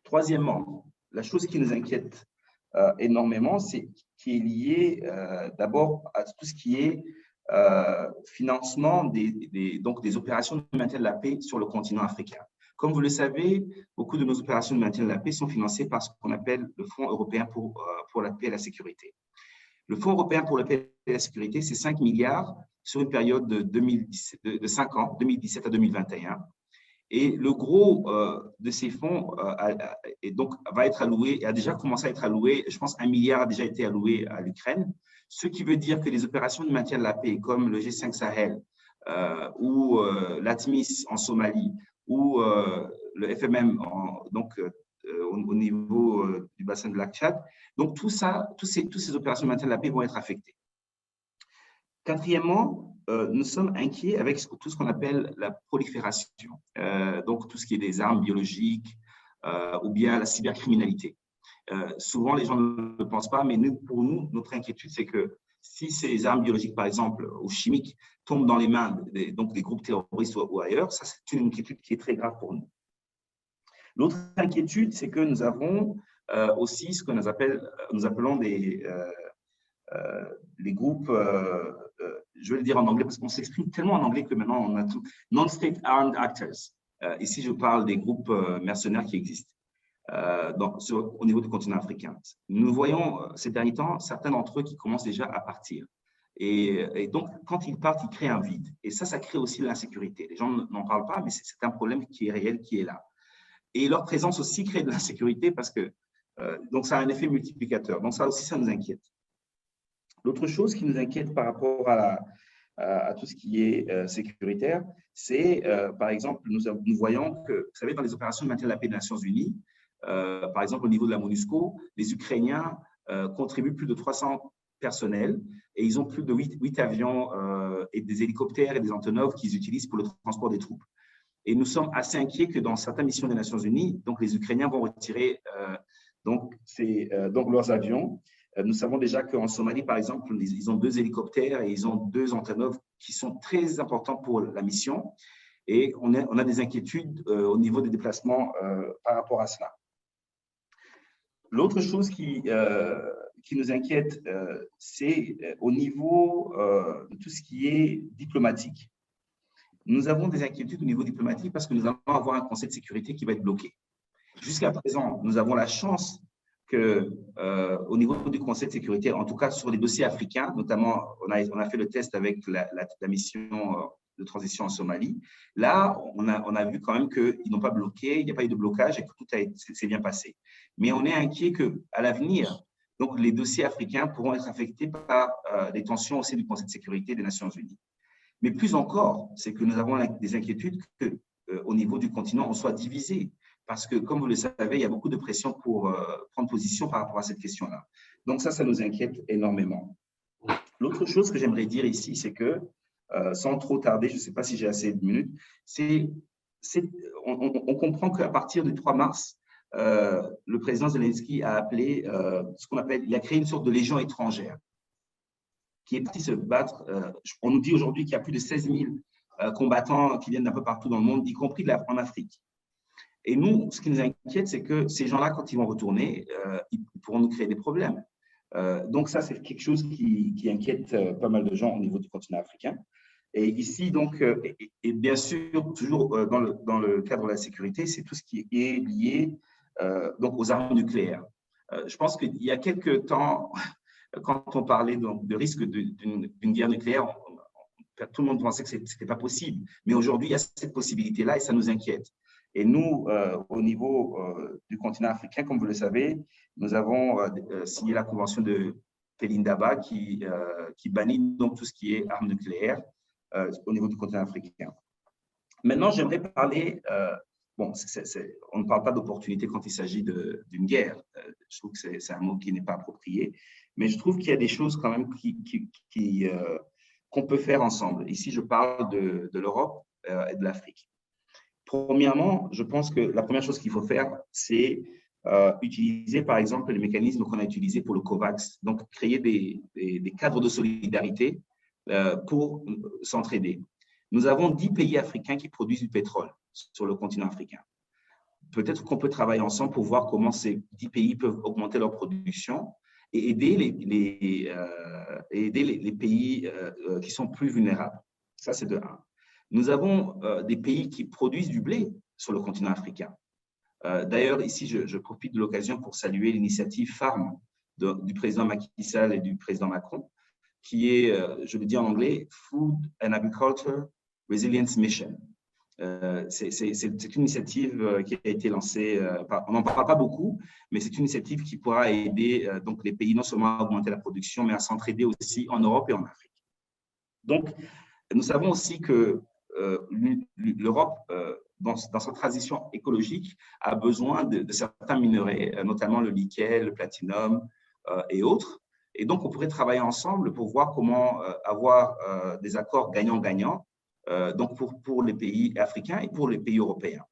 Troisièmement, la chose qui nous inquiète énormément, c'est qui est lié d'abord à tout ce qui est financement des opérations de maintien de la paix sur le continent africain. Comme vous le savez, beaucoup de nos opérations de maintien de la paix sont financées par ce qu'on appelle le Fonds européen pour la paix et la sécurité. Le Fonds européen pour la paix et la sécurité, c'est 5 milliards sur une période de 5 ans, 2017 à 2021. Et le gros de ces fonds va être alloué, et a déjà commencé à être alloué, je pense 1 milliard a déjà été alloué à l'Ukraine, ce qui veut dire que les opérations de maintien de la paix comme le G5 Sahel ou l'ATMIS en Somalie ou le FMM au niveau du bassin de lac Tchad, donc toutes ces opérations de maintien de la paix vont être affectées. Quatrièmement, nous sommes inquiets avec tout ce qu'on appelle la prolifération, donc tout ce qui est des armes biologiques ou bien la cybercriminalité. Souvent, les gens ne le pensent pas, mais pour nous, notre inquiétude, c'est que si ces armes biologiques, par exemple, ou chimiques, tombent dans les mains des groupes terroristes ou ailleurs, ça, c'est une inquiétude qui est très grave pour nous. L'autre inquiétude, c'est que nous avons aussi ce que nous appelons les groupes, je vais le dire en anglais parce qu'on s'exprime tellement en anglais que maintenant on a tout, non-state armed actors. Ici, je parle des groupes mercenaires qui existent au niveau du continent africain. Nous voyons ces derniers temps certains d'entre eux qui commencent déjà à partir. Et donc, quand ils partent, ils créent un vide. Et ça crée aussi l'insécurité. Les gens n'en parlent pas, mais c'est un problème qui est réel, qui est là. Et leur présence aussi crée de l'insécurité parce que donc ça a un effet multiplicateur. Donc ça aussi, ça nous inquiète. L'autre chose qui nous inquiète par rapport à tout ce qui est sécuritaire, c'est par exemple, nous voyons que, vous savez, dans les opérations de maintien de la paix des Nations Unies, par exemple au niveau de la MONUSCO, les Ukrainiens contribuent plus de 300 personnels et ils ont plus de 8 avions et des hélicoptères et des Antonov qu'ils utilisent pour le transport des troupes. Et nous sommes assez inquiets que dans certaines missions des Nations Unies, donc les Ukrainiens vont retirer donc leurs avions. Nous savons déjà qu'en Somalie, par exemple, ils ont 2 hélicoptères et ils ont 2 Antonov qui sont très importants pour la mission. Et on a des inquiétudes au niveau des déplacements par rapport à cela. L'autre chose qui nous inquiète, c'est au niveau de tout ce qui est diplomatique. Nous avons des inquiétudes au niveau diplomatique parce que nous allons avoir un Conseil de sécurité qui va être bloqué. Jusqu'à présent, nous avons la chance qu'au niveau du Conseil de sécurité, en tout cas sur les dossiers africains, notamment, on a fait le test avec la mission de transition en Somalie. Là, on a vu quand même qu'ils n'ont pas bloqué, il n'y a pas eu de blocage et que tout s'est bien passé. Mais on est inquiet qu'à l'avenir, donc les dossiers africains pourront être affectés par des tensions aussi du Conseil de sécurité des Nations Unies. Mais plus encore, c'est que nous avons des inquiétudes qu'au niveau du continent, on soit divisé. Parce que, comme vous le savez, il y a beaucoup de pression pour prendre position par rapport à cette question-là. Donc ça nous inquiète énormément. L'autre chose que j'aimerais dire ici, c'est que, sans trop tarder, je ne sais pas si j'ai assez de minutes, on comprend qu'à partir du 3 mars, le président Zelensky a appelé ce qu'on appelle, il a créé une sorte de légion étrangère qui est partie se battre. On nous dit aujourd'hui qu'il y a plus de 16 000 combattants qui viennent d'un peu partout dans le monde, y compris en Afrique. Et nous, ce qui nous inquiète, c'est que ces gens-là, quand ils vont retourner, ils pourront nous créer des problèmes. Donc ça, c'est quelque chose qui inquiète pas mal de gens au niveau du continent africain. Et ici, donc, et bien sûr, toujours dans le cadre de la sécurité, c'est tout ce qui est lié donc aux armes nucléaires. Je pense qu'il y a quelques temps, quand on parlait donc, de risque d'une guerre nucléaire, tout le monde pensait que ce n'était pas possible. Mais aujourd'hui, il y a cette possibilité-là et ça nous inquiète. Et nous, au niveau du continent africain, comme vous le savez, nous avons signé la convention de Pelindaba qui bannit donc tout ce qui est armes nucléaires au niveau du continent africain. Maintenant, j'aimerais parler, on ne parle pas d'opportunité quand il s'agit d'une guerre. Je trouve que c'est un mot qui n'est pas approprié, mais je trouve qu'il y a des choses quand même qu'on peut faire ensemble. Ici, je parle de l'Europe et de l'Afrique. Premièrement, je pense que la première chose qu'il faut faire, c'est utiliser, par exemple, les mécanismes qu'on a utilisés pour le COVAX, donc créer des cadres de solidarité pour s'entraider. Nous avons 10 pays africains qui produisent du pétrole sur le continent africain. Peut-être qu'on peut travailler ensemble pour voir comment ces 10 pays peuvent augmenter leur production et aider les pays qui sont plus vulnérables. Ça, c'est de 1. Nous avons des pays qui produisent du blé sur le continent africain. D'ailleurs, ici, je profite de l'occasion pour saluer l'initiative Farm du président Macky Sall et du président Macron, qui est, je le dis en anglais, Food and Agriculture Resilience Mission. C'est une initiative qui a été lancée, on n'en parle pas beaucoup, mais c'est une initiative qui pourra aider donc les pays non seulement à augmenter la production, mais à s'entraider aussi en Europe et en Afrique. Donc, nous savons aussi que l'Europe, dans sa transition écologique, a besoin de certains minerais, notamment le nickel, le platinum et autres. Et donc, on pourrait travailler ensemble pour voir comment avoir des accords gagnant-gagnant donc pour les pays africains et pour les pays européens,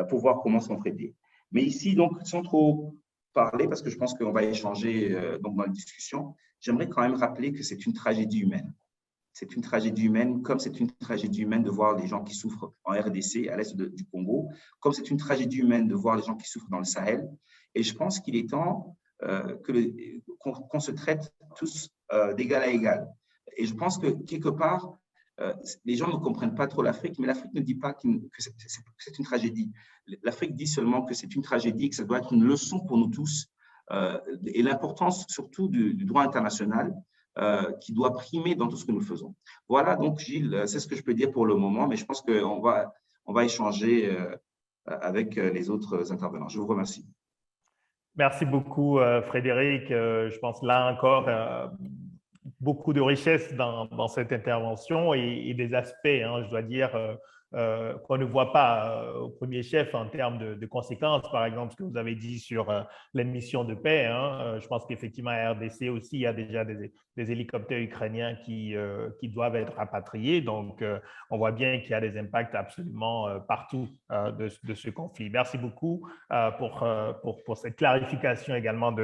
pour voir comment s'entraider. Mais ici, donc, sans trop parler, parce que je pense qu'on va échanger donc dans la discussion, j'aimerais quand même rappeler que c'est une tragédie humaine. C'est une tragédie humaine, comme c'est une tragédie humaine de voir les gens qui souffrent en RDC, à l'est du Congo, comme c'est une tragédie humaine de voir les gens qui souffrent dans le Sahel. Et je pense qu'il est temps qu'on se traite tous d'égal à égal. Et je pense que quelque part, les gens ne comprennent pas trop l'Afrique, mais l'Afrique ne dit pas que c'est une tragédie. L'Afrique dit seulement que c'est une tragédie, que ça doit être une leçon pour nous tous, et l'importance surtout du droit international qui doit primer dans tout ce que nous faisons. Voilà, donc Gilles, c'est ce que je peux dire pour le moment, mais je pense qu'on va échanger avec les autres intervenants. Je vous remercie. Merci beaucoup, Frédéric. Je pense là encore, beaucoup de richesse dans cette intervention et des aspects, je dois dire, qu'on ne voit pas au premier chef en termes de conséquences. Par exemple, ce que vous avez dit sur les missions de paix. Je pense qu'effectivement, à RDC aussi, il y a déjà des hélicoptères ukrainiens qui doivent être rapatriés. Donc, on voit bien qu'il y a des impacts absolument partout de ce conflit. Merci beaucoup pour cette clarification également de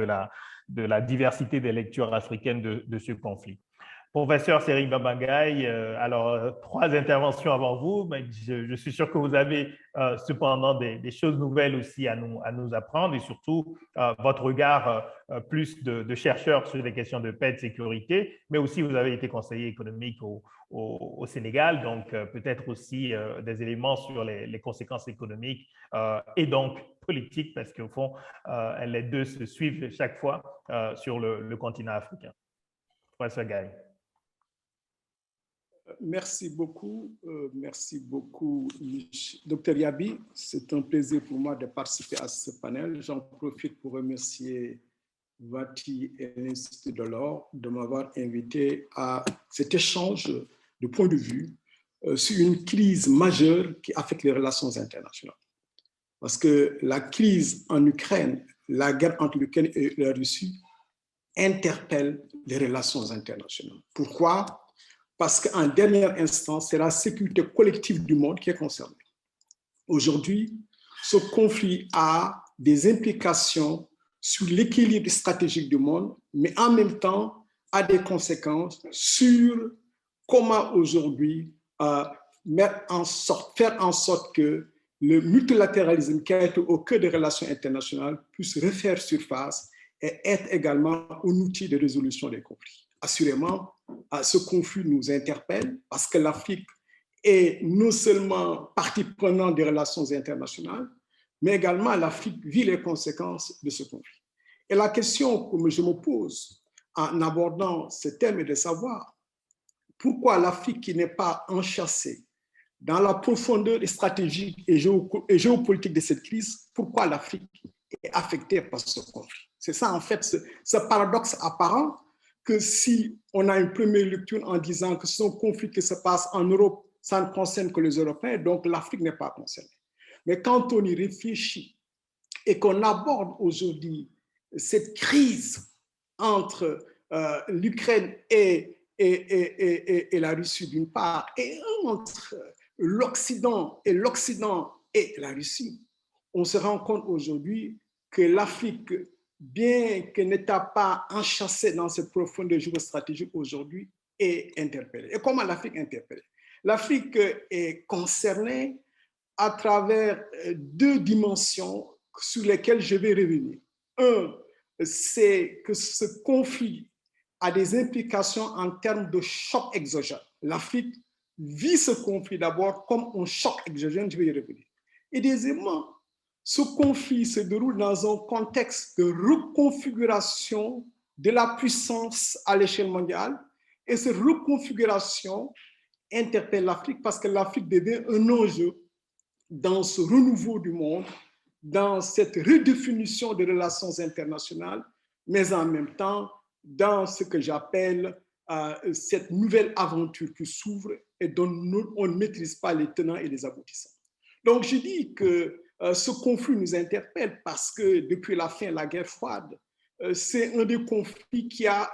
la diversité des lectures africaines de ce conflit. Professeur Seri Babangaye, alors 3 interventions avant vous, mais je suis sûr que vous avez cependant des choses nouvelles aussi à nous apprendre et surtout votre regard plus de chercheur sur les questions de paix et de sécurité, mais aussi vous avez été conseiller économique au Sénégal, donc peut-être aussi des éléments sur les conséquences économiques et donc politiques, parce qu'au fond, les deux se suivent chaque fois sur le continent africain. Professeur Gaye. Merci beaucoup, Dr Yabi. C'est un plaisir pour moi de participer à ce panel. J'en profite pour remercier Wati et l'Institut de l'Or de m'avoir invité à cet échange de points de vue sur une crise majeure qui affecte les relations internationales. Parce que la crise en Ukraine, la guerre entre l'Ukraine et la Russie interpelle les relations internationales. Pourquoi ? Parce qu'en dernière instance, c'est la sécurité collective du monde qui est concernée. Aujourd'hui, ce conflit a des implications sur l'équilibre stratégique du monde, mais en même temps a des conséquences sur comment aujourd'hui faire en sorte que le multilatéralisme qui a été au cœur des relations internationales puisse refaire surface et être également un outil de résolution des conflits. Assurément, ce conflit nous interpelle parce que l'Afrique est non seulement partie prenante des relations internationales, mais également l'Afrique vit les conséquences de ce conflit. Et la question que je me pose en abordant ce thème est de savoir pourquoi l'Afrique qui n'est pas enchâssée dans la profondeur stratégique et géopolitique de cette crise, pourquoi l'Afrique est affectée par ce conflit. C'est ça en fait ce paradoxe apparent que si on a une première lecture en disant que ce sont conflits qui se passent en Europe, ça ne concerne que les Européens, donc l'Afrique n'est pas concernée. Mais quand on y réfléchit et qu'on aborde aujourd'hui cette crise entre l'Ukraine et la Russie d'une part, et entre l'Occident et la Russie, on se rend compte aujourd'hui que l'Afrique, bien qu'elle n'était pas enchâssée dans cette profondeur géostratégique aujourd'hui, est interpellée. Et comment l'Afrique est interpellée? L'Afrique est concernée à travers 2 dimensions sur lesquelles je vais revenir. Un, c'est que ce conflit a des implications en termes de choc exogène. L'Afrique vit ce conflit d'abord comme un choc exogène, je vais y revenir. Et deuxièmement, ce conflit se déroule dans un contexte de reconfiguration de la puissance à l'échelle mondiale. Et cette reconfiguration interpelle l'Afrique parce que l'Afrique devient un enjeu dans ce renouveau du monde, dans cette redéfinition des relations internationales, mais en même temps dans ce que j'appelle cette nouvelle aventure qui s'ouvre et dont on ne maîtrise pas les tenants et les aboutissants. Donc je dis que ce conflit nous interpelle parce que depuis la fin de la guerre froide, c'est un des conflits qui a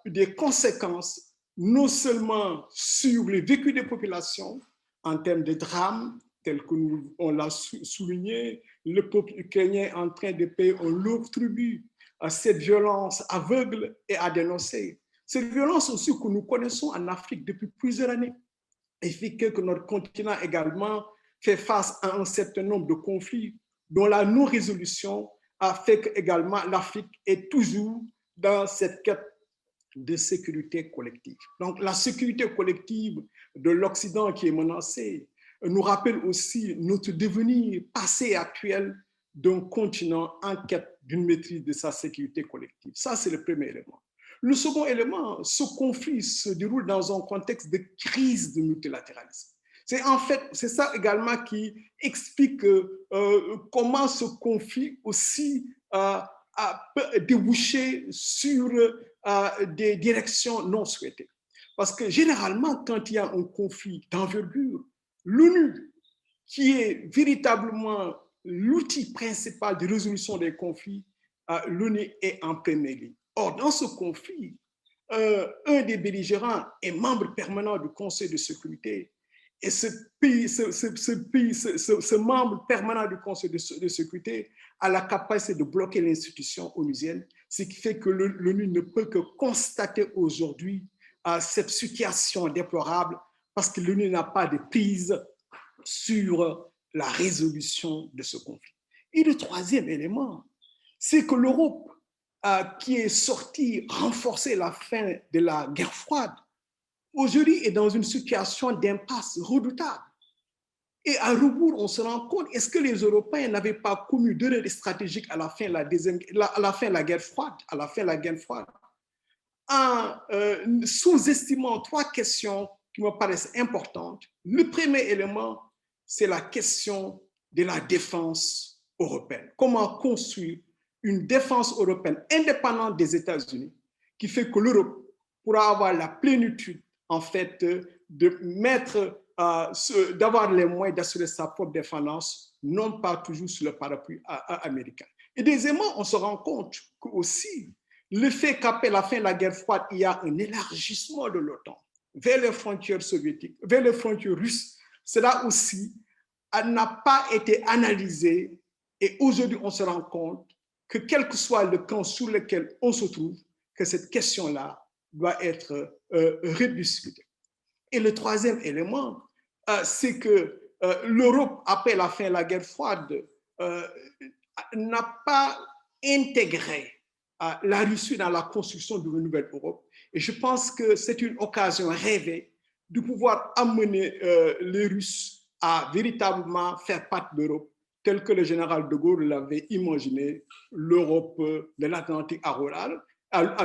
des conséquences non seulement sur le vécu des populations en termes de drames, tel que on l'a souligné, le peuple ukrainien est en train de payer un lourd tribut à cette violence aveugle et à dénoncer. Cette violence aussi que nous connaissons en Afrique depuis plusieurs années et fait que notre continent également fait face à un certain nombre de conflits dont la non-résolution a fait que également l'Afrique est toujours dans cette quête de sécurité collective. Donc la sécurité collective de l'Occident qui est menacée nous rappelle aussi notre devenir passé et actuel d'un continent en quête d'une maîtrise de sa sécurité collective. Ça, c'est le premier élément. Le second élément, ce conflit se déroule dans un contexte de crise du multilatéralisme. C'est ça également qui explique comment ce conflit aussi a débouché sur des directions non souhaitées. Parce que généralement, quand il y a un conflit d'envergure, l'ONU, qui est véritablement l'outil principal de résolution des conflits, l'ONU est en première ligne. Or, dans ce conflit, un des belligérants est membre permanent du Conseil de sécurité. Et ce membre permanent du Conseil de sécurité a la capacité de bloquer l'institution onusienne, ce qui fait que l'ONU ne peut que constater aujourd'hui cette situation déplorable parce que l'ONU n'a pas de prise sur la résolution de ce conflit. Et le troisième élément, c'est que l'Europe, qui est sortie renforcer la fin de la guerre froide, aujourd'hui est dans une situation d'impasse redoutable. Et à rebours, on se rend compte, est-ce que les Européens n'avaient pas commis d'erreurs stratégiques à la fin de la guerre froide, en sous-estimant trois questions qui me paraissent importantes. Le premier élément, c'est la question de la défense européenne. Comment construire une défense européenne indépendante des États-Unis qui fait que l'Europe pourra avoir la plénitude, en fait, d'avoir les moyens d'assurer sa propre défense, non pas toujours sous le parapluie américain. Et deuxièmement, on se rend compte que aussi, le fait qu'après la fin de la guerre froide, il y a un élargissement de l'OTAN vers les frontières soviétiques, vers les frontières russes, cela aussi n'a pas été analysé. Et aujourd'hui, on se rend compte que quel que soit le camp sur lequel on se trouve, que cette question-là doit être rediscutée. Et le troisième élément, c'est que l'Europe, après la fin de la guerre froide, n'a pas intégré la Russie dans la construction d'une nouvelle Europe. Et je pense que c'est une occasion rêvée de pouvoir amener les Russes à véritablement faire partie de l'Europe, tel que le général de Gaulle l'avait imaginé, l'Europe de l'Atlantique à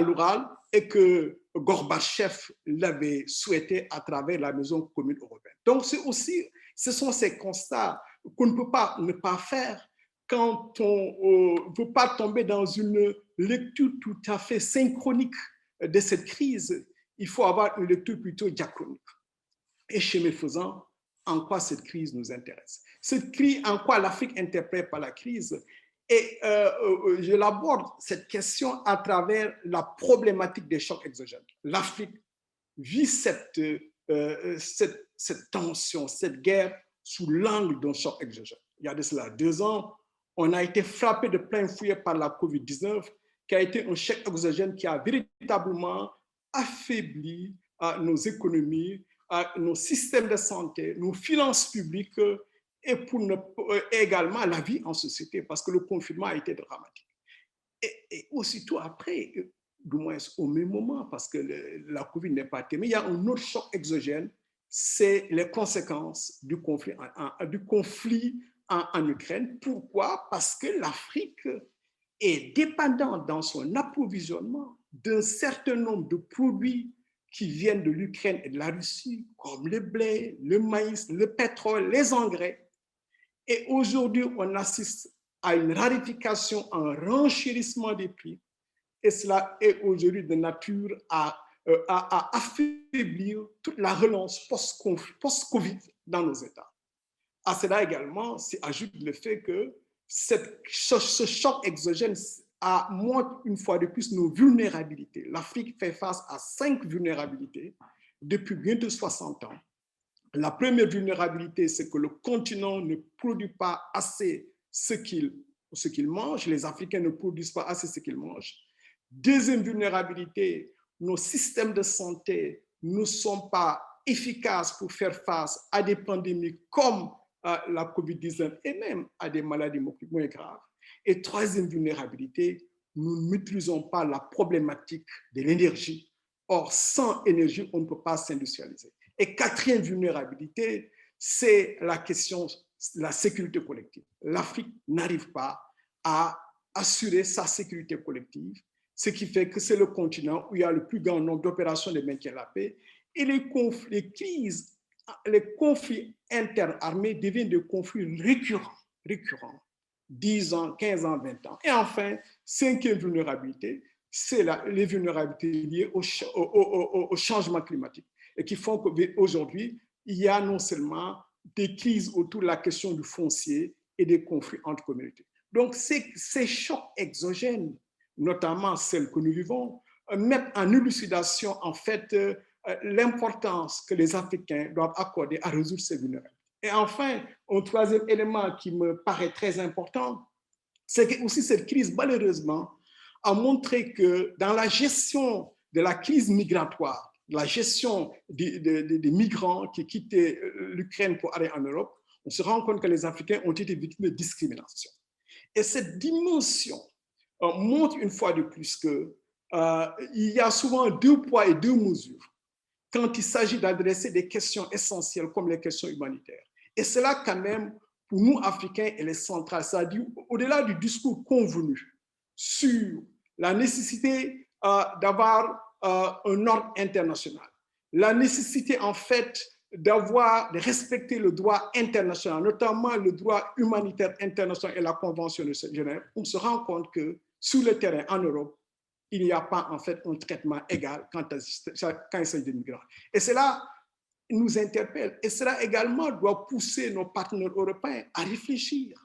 l'Oural, et que Gorbatchev l'avait souhaité à travers la Maison commune européenne. Donc, ce sont ces constats qu'on ne peut pas ne pas faire quand on ne veut pas tomber dans une lecture tout à fait synchronique de cette crise. Il faut avoir une lecture plutôt diachronique. Et chemin faisant, en quoi cette crise nous intéresse? Cette crise, en quoi l'Afrique interprète par la crise? Et je l'aborde, cette question, à travers la problématique des chocs exogènes. L'Afrique vit cette tension, cette guerre sous l'angle d'un choc exogène. Il y a de cela 2 ans, on a été frappé de plein fouet par la COVID-19, qui a été un choc exogène qui a véritablement affaibli nos économies, nos systèmes de santé, nos finances publiques, et également la vie en société, parce que le confinement a été dramatique. Et aussitôt après, du moins au même moment, parce que la Covid n'est pas terminée, il y a un autre choc exogène, c'est les conséquences du conflit en Ukraine. Pourquoi? Parce que l'Afrique est dépendante dans son approvisionnement d'un certain nombre de produits qui viennent de l'Ukraine et de la Russie, comme le blé, le maïs, le pétrole, les engrais. Et aujourd'hui, on assiste à une raréfaction, un renchérissement des prix. Et cela est aujourd'hui de nature à affaiblir toute la relance post-Covid dans nos États. À cela également s'y ajoute le fait que ce choc exogène montre une fois de plus nos vulnérabilités. L'Afrique fait face à 5 vulnérabilités depuis bientôt 60 ans. La première vulnérabilité, c'est que le continent ne produit pas assez ce qu'il mange. Les Africains ne produisent pas assez ce qu'ils mangent. Deuxième vulnérabilité, nos systèmes de santé ne sont pas efficaces pour faire face à des pandémies comme la COVID-19 et même à des maladies moins graves. Et troisième vulnérabilité, nous ne maîtrisons pas la problématique de l'énergie. Or, sans énergie, on ne peut pas s'industrialiser. Et quatrième vulnérabilité, c'est la question de la sécurité collective. L'Afrique n'arrive pas à assurer sa sécurité collective, ce qui fait que c'est le continent où il y a le plus grand nombre d'opérations de maintien de la paix. Et les conflits interarmés deviennent des conflits récurrents, 10 ans, 15 ans, 20 ans. Et enfin, cinquième vulnérabilité, c'est les vulnérabilités liées au changement climatique, et qui font qu'aujourd'hui, il y a non seulement des crises autour de la question du foncier et des conflits entre communautés. Donc, ces chocs exogènes, notamment celles que nous vivons, mettent en élucidation, en fait, l'importance que les Africains doivent accorder à résoudre ces vulnérabilités. Et enfin, un troisième élément qui me paraît très important, c'est que aussi cette crise, malheureusement, a montré que dans la gestion de la crise migratoire, la gestion des migrants qui quittaient l'Ukraine pour aller en Europe, on se rend compte que les Africains ont été victimes de discrimination. Et cette dimension montre une fois de plus qu'il y a souvent 2 poids et 2 mesures quand il s'agit d'adresser des questions essentielles comme les questions humanitaires. Et cela, quand même, pour nous, Africains, elle est centrale. C'est-à-dire, au-delà du discours convenu sur la nécessité d'avoir un ordre international, la nécessité, en fait, de respecter le droit international, notamment le droit humanitaire international et la Convention de Genève, on se rend compte que sur le terrain en Europe, il n'y a pas en fait un traitement égal quand il s'agit de migrants. Et cela nous interpelle. Et cela également doit pousser nos partenaires européens à réfléchir.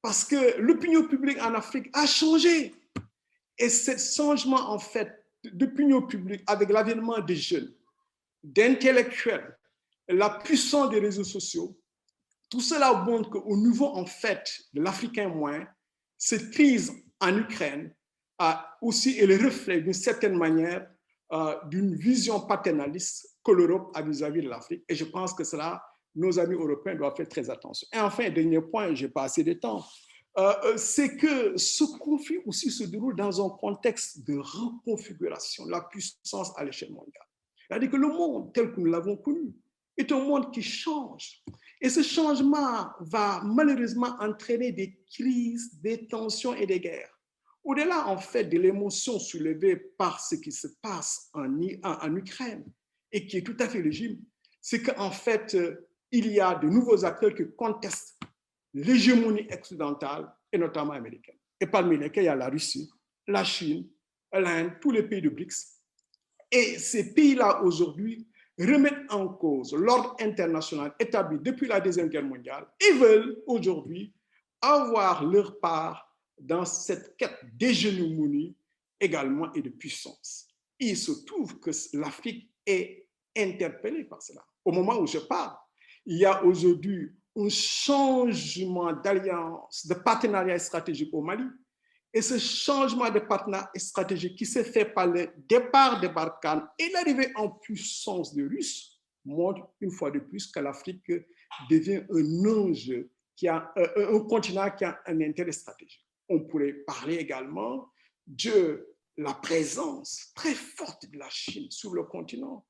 Parce que l'opinion publique en Afrique a changé. Et ce changement en fait d'opinion publique avec l'avènement des jeunes, d'intellectuels, la puissance des réseaux sociaux, tout cela montre qu'au niveau en fait de l'Africain moyen, cette crise en Ukraine aussi est le reflet d'une certaine manière d'une vision paternaliste que l'Europe a vis-à-vis de l'Afrique. Et je pense que cela, nos amis européens doivent faire très attention. Et enfin, dernier point, je n'ai pas assez de temps, c'est que ce conflit aussi se déroule dans un contexte de reconfiguration de la puissance à l'échelle mondiale. C'est-à-dire que le monde tel que nous l'avons connu est un monde qui change. Et ce changement va malheureusement entraîner des crises, des tensions et des guerres. Au-delà, en fait, de l'émotion soulevée par ce qui se passe en Ukraine et qui est tout à fait légitime, c'est qu'en fait, il y a de nouveaux acteurs qui contestent l'hégémonie occidentale et notamment américaine. Et parmi lesquels il y a la Russie, la Chine, l'Inde, tous les pays de BRICS. Et ces pays-là, aujourd'hui, remettent en cause l'ordre international établi depuis la Deuxième Guerre mondiale et veulent aujourd'hui avoir leur part dans cette quête d'hégémonie également et de puissance. Et il se trouve que l'Afrique est interpellée par cela. Au moment où je parle, il y a aujourd'hui un changement d'alliance, de partenariat stratégique au Mali. Et ce changement de partenariat stratégique qui s'est fait par le départ de Barkhane et l'arrivée en puissance des Russes montre une fois de plus que l'Afrique devient un enjeu, un continent qui a un intérêt stratégique. On pourrait parler également de la présence très forte de la Chine sur le continent.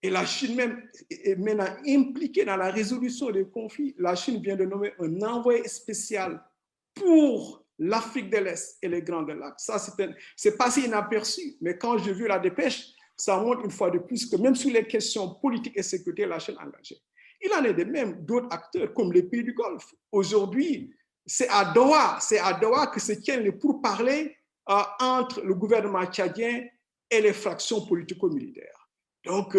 Et la Chine même est maintenant impliquée dans la résolution des conflits. La Chine vient de nommer un envoyé spécial pour l'Afrique de l'Est et les Grands Lacs. Ça, c'est passé inaperçu. Mais quand j'ai vu la dépêche, ça montre une fois de plus que même sur les questions politiques et sécurité, la Chine est engagée. Il en est de même d'autres acteurs comme les pays du Golfe. Aujourd'hui, c'est à Doha que se tiennent les pourparlers entre le gouvernement tchadien et les fractions politico-militaires. Donc,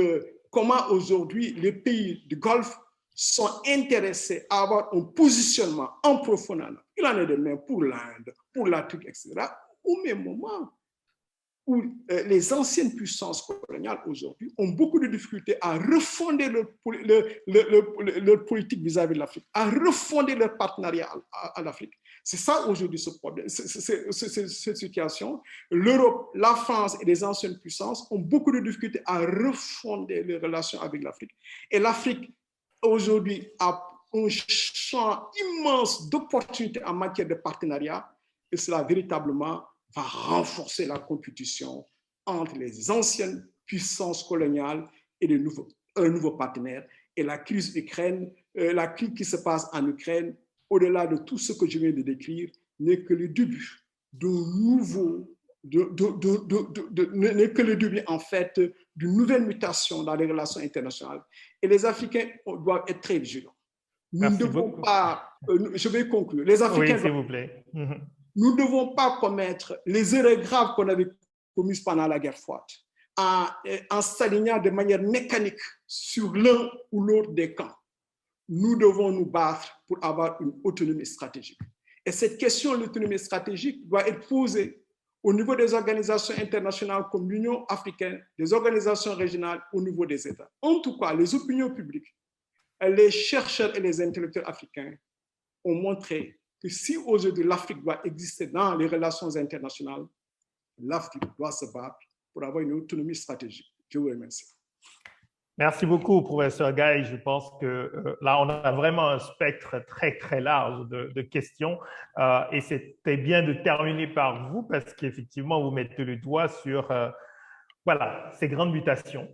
comment aujourd'hui les pays du Golfe sont intéressés à avoir un positionnement en profondeur. Il en est de même pour l'Inde, pour l'Afrique, etc. Au même moment où les anciennes puissances coloniales aujourd'hui ont beaucoup de difficultés à refonder leur politique vis-à-vis de l'Afrique, à refonder leur partenariat à l'Afrique. C'est ça aujourd'hui ce problème, cette situation. L'Europe, la France et les anciennes puissances ont beaucoup de difficultés à refonder les relations avec l'Afrique. Et l'Afrique aujourd'hui a un champ immense d'opportunités en matière de partenariat et cela véritablement va renforcer la compétition entre les anciennes puissances coloniales et les nouveaux partenaires. Et la crise Ukraine, la crise qui se passe en Ukraine, au-delà de tout ce que je viens de décrire, n'est que le début n'est que le début en fait d'une nouvelle mutation dans les relations internationales. Et les Africains doivent être très vigilants. Nous ne devons pas, je vais conclure, les Africains, oui, s'il vous plaît. Nous ne devons pas commettre les erreurs graves qu'on avait commises pendant la guerre froide, en s'alignant de manière mécanique sur l'un ou l'autre des camps. Nous devons nous battre pour avoir une autonomie stratégique. Et cette question de l'autonomie stratégique doit être posée au niveau des organisations internationales comme l'Union africaine, des organisations régionales, au niveau des États. En tout cas, les opinions publiques, les chercheurs et les intellectuels africains ont montré que si aujourd'hui l'Afrique doit exister dans les relations internationales, l'Afrique doit se battre pour avoir une autonomie stratégique. Je vous remercie. Merci beaucoup, professeur Gaye. Je pense que là, on a vraiment un spectre très, très large de questions. Et c'était bien de terminer par vous parce qu'effectivement, vous mettez le doigt sur voilà, ces grandes mutations.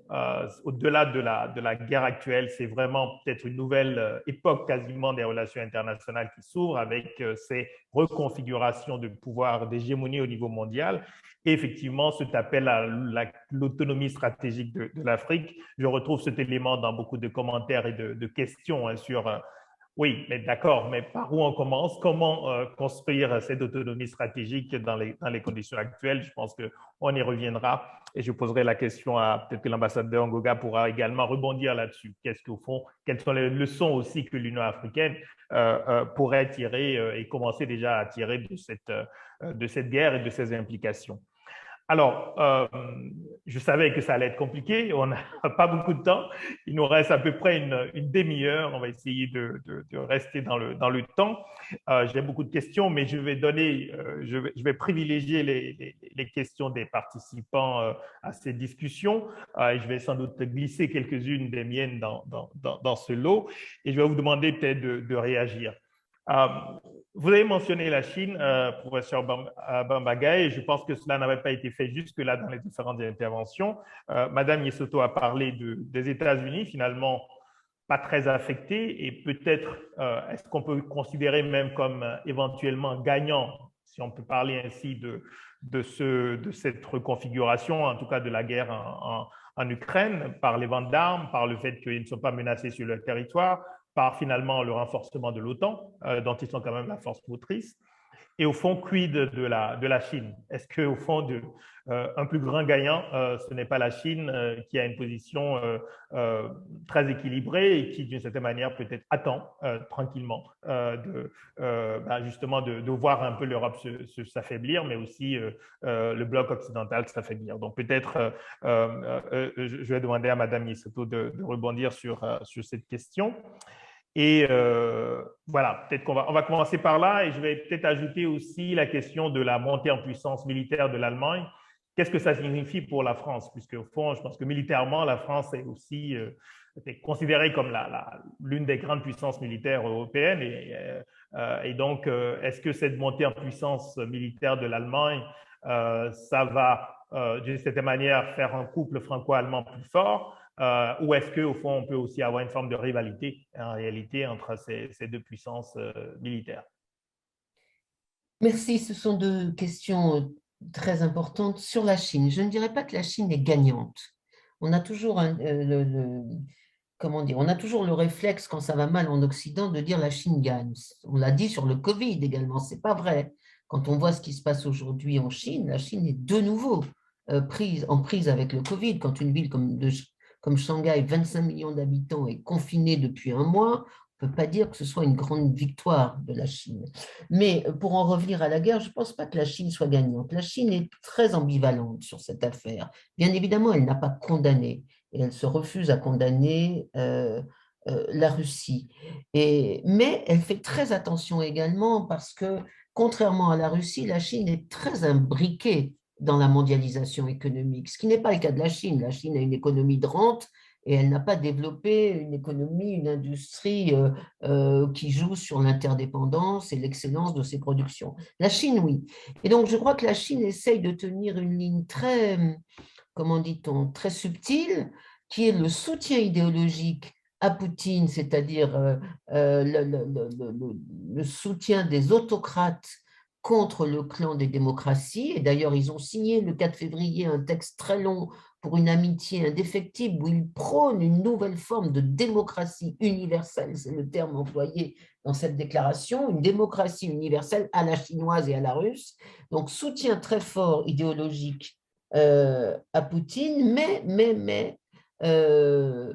Au-delà de la guerre actuelle, c'est vraiment peut-être une nouvelle époque quasiment des relations internationales qui s'ouvre avec ces reconfigurations de pouvoir, d'hégémonie au niveau mondial. Et effectivement, cet appel à l'autonomie stratégique de l'Afrique, je retrouve cet élément dans beaucoup de commentaires et de questions sur oui, mais d'accord, mais par où on commence? Comment construire cette autonomie stratégique dans les conditions actuelles? Je pense qu'on y reviendra et je poserai la question à peut-être que l'ambassadeur Ngoga pourra également rebondir là-dessus. Qu'est-ce qu'au fond, quelles sont les leçons aussi que l'Union africaine pourrait tirer et commencer déjà à tirer de cette guerre et de ses implications? Alors, je savais que ça allait être compliqué. On n'a pas beaucoup de temps. Il nous reste à peu près une demi-heure. On va essayer de rester dans le temps. J'ai beaucoup de questions, mais je vais privilégier les questions des participants à ces discussions. Et je vais sans doute glisser quelques-unes des miennes dans ce lot. Et je vais vous demander peut-être de réagir. Vous avez mentionné la Chine, professeur Bamba Gaye, et je pense que cela n'avait pas été fait jusque-là dans les différentes interventions. Madame Yesoto a parlé des États-Unis, finalement pas très affectés, et peut-être est-ce qu'on peut considérer même comme éventuellement gagnant, si on peut parler ainsi de cette reconfiguration, en tout cas de la guerre en Ukraine, par les ventes d'armes, par le fait qu'ils ne sont pas menacés sur leur territoire, par finalement le renforcement de l'OTAN, dont ils sont quand même la force motrice. Et au fond, quid de la Chine? Est-ce qu'au fond, un plus grand gagnant, ce n'est pas la Chine qui a une position très équilibrée et qui, d'une certaine manière, peut-être attend tranquillement justement de voir un peu l'Europe s'affaiblir, mais aussi le bloc occidental s'affaiblir. Donc peut-être, je vais demander à Madame Yesoto de rebondir sur cette question. Et voilà, peut-être qu'on va commencer par là et je vais peut-être ajouter aussi la question de la montée en puissance militaire de l'Allemagne. Qu'est-ce que ça signifie pour la France? Puisque au fond, je pense que militairement, la France est aussi considérée comme l'une des grandes puissances militaires européennes. Et donc, est-ce que cette montée en puissance militaire de l'Allemagne, ça va d'une certaine manière faire un couple franco-allemand plus fort? Ou est-ce qu'au fond, on peut aussi avoir une forme de rivalité en réalité entre ces deux puissances militaires? Merci, ce sont deux questions très importantes sur la Chine. Je ne dirais pas que la Chine est gagnante. On a toujours comment dire, on a toujours le réflexe quand ça va mal en Occident de dire la Chine gagne. On l'a dit sur le Covid également, c'est pas vrai. Quand on voit ce qui se passe aujourd'hui en Chine, la Chine est de nouveau en prise avec le Covid. Quand une ville comme Shanghai, 25 millions d'habitants, est confinée depuis un mois, on ne peut pas dire que ce soit une grande victoire de la Chine. Mais pour en revenir à la guerre, je ne pense pas que la Chine soit gagnante. La Chine est très ambivalente sur cette affaire. Bien évidemment, elle n'a pas condamné et elle se refuse à condamner la Russie. Mais elle fait très attention également parce que, contrairement à la Russie, la Chine est très imbriquée dans la mondialisation économique, ce qui n'est pas le cas de la Chine. La Chine a une économie de rente et elle n'a pas développé une économie, une industrie qui joue sur l'interdépendance et l'excellence de ses productions. La Chine, oui. Et donc, je crois que la Chine essaye de tenir une ligne très, comment dit-on, très subtile, qui est le soutien idéologique à Poutine, c'est-à-dire le soutien des autocrates contre le clan des démocraties. Et d'ailleurs, ils ont signé le 4 février un texte très long pour une amitié indéfectible où ils prônent une nouvelle forme de démocratie universelle, c'est le terme employé dans cette déclaration, une démocratie universelle à la chinoise et à la russe. Donc, soutien très fort idéologique à Poutine, mais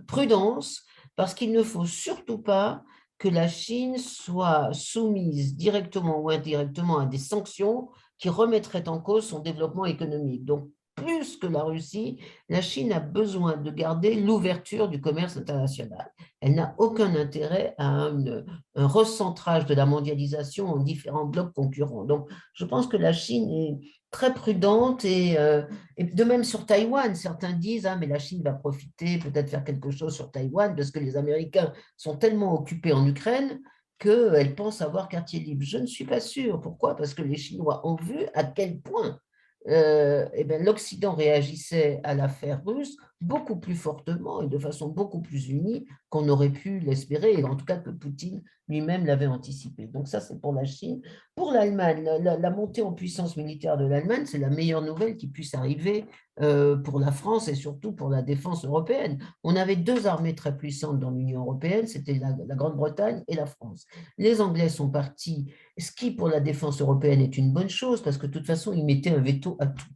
prudence, parce qu'il ne faut surtout pas que la Chine soit soumise directement ou indirectement à des sanctions qui remettraient en cause son développement économique. Donc, plus que la Russie, la Chine a besoin de garder l'ouverture du commerce international. Elle n'a aucun intérêt à un recentrage de la mondialisation en différents blocs concurrents. Donc, je pense que la Chine est très prudente et de même sur Taïwan, certains disent mais la Chine va profiter, peut-être faire quelque chose sur Taïwan parce que les Américains sont tellement occupés en Ukraine qu'elle pense avoir quartier libre. Je ne suis pas sûre. Pourquoi? Parce que les Chinois ont vu à quel point l'Occident réagissait à l'affaire russe beaucoup plus fortement et de façon beaucoup plus unie qu'on aurait pu l'espérer, et en tout cas que Poutine lui-même l'avait anticipé. Donc ça, c'est pour la Chine. Pour l'Allemagne, la montée en puissance militaire de l'Allemagne, c'est la meilleure nouvelle qui puisse arriver pour la France et surtout pour la défense européenne. On avait deux armées très puissantes dans l'Union européenne, c'était la Grande-Bretagne et la France. Les Anglais sont partis, ce qui pour la défense européenne est une bonne chose parce que de toute façon, ils mettaient un veto à tout.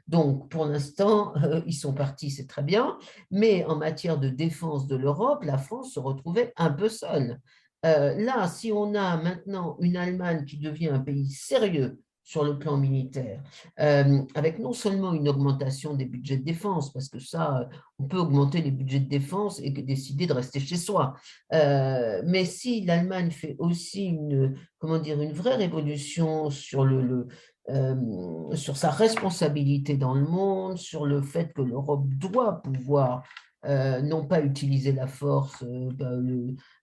Donc, pour l'instant, ils sont partis, c'est très bien, mais en matière de défense de l'Europe, la France se retrouvait un peu seule. Là, si on a maintenant une Allemagne qui devient un pays sérieux sur le plan militaire, avec non seulement une augmentation des budgets de défense, parce que ça, on peut augmenter les budgets de défense et décider de rester chez soi. Mais si l'Allemagne fait aussi une vraie révolution sur sur sa responsabilité dans le monde, sur le fait que l'Europe doit pouvoir non pas utiliser la force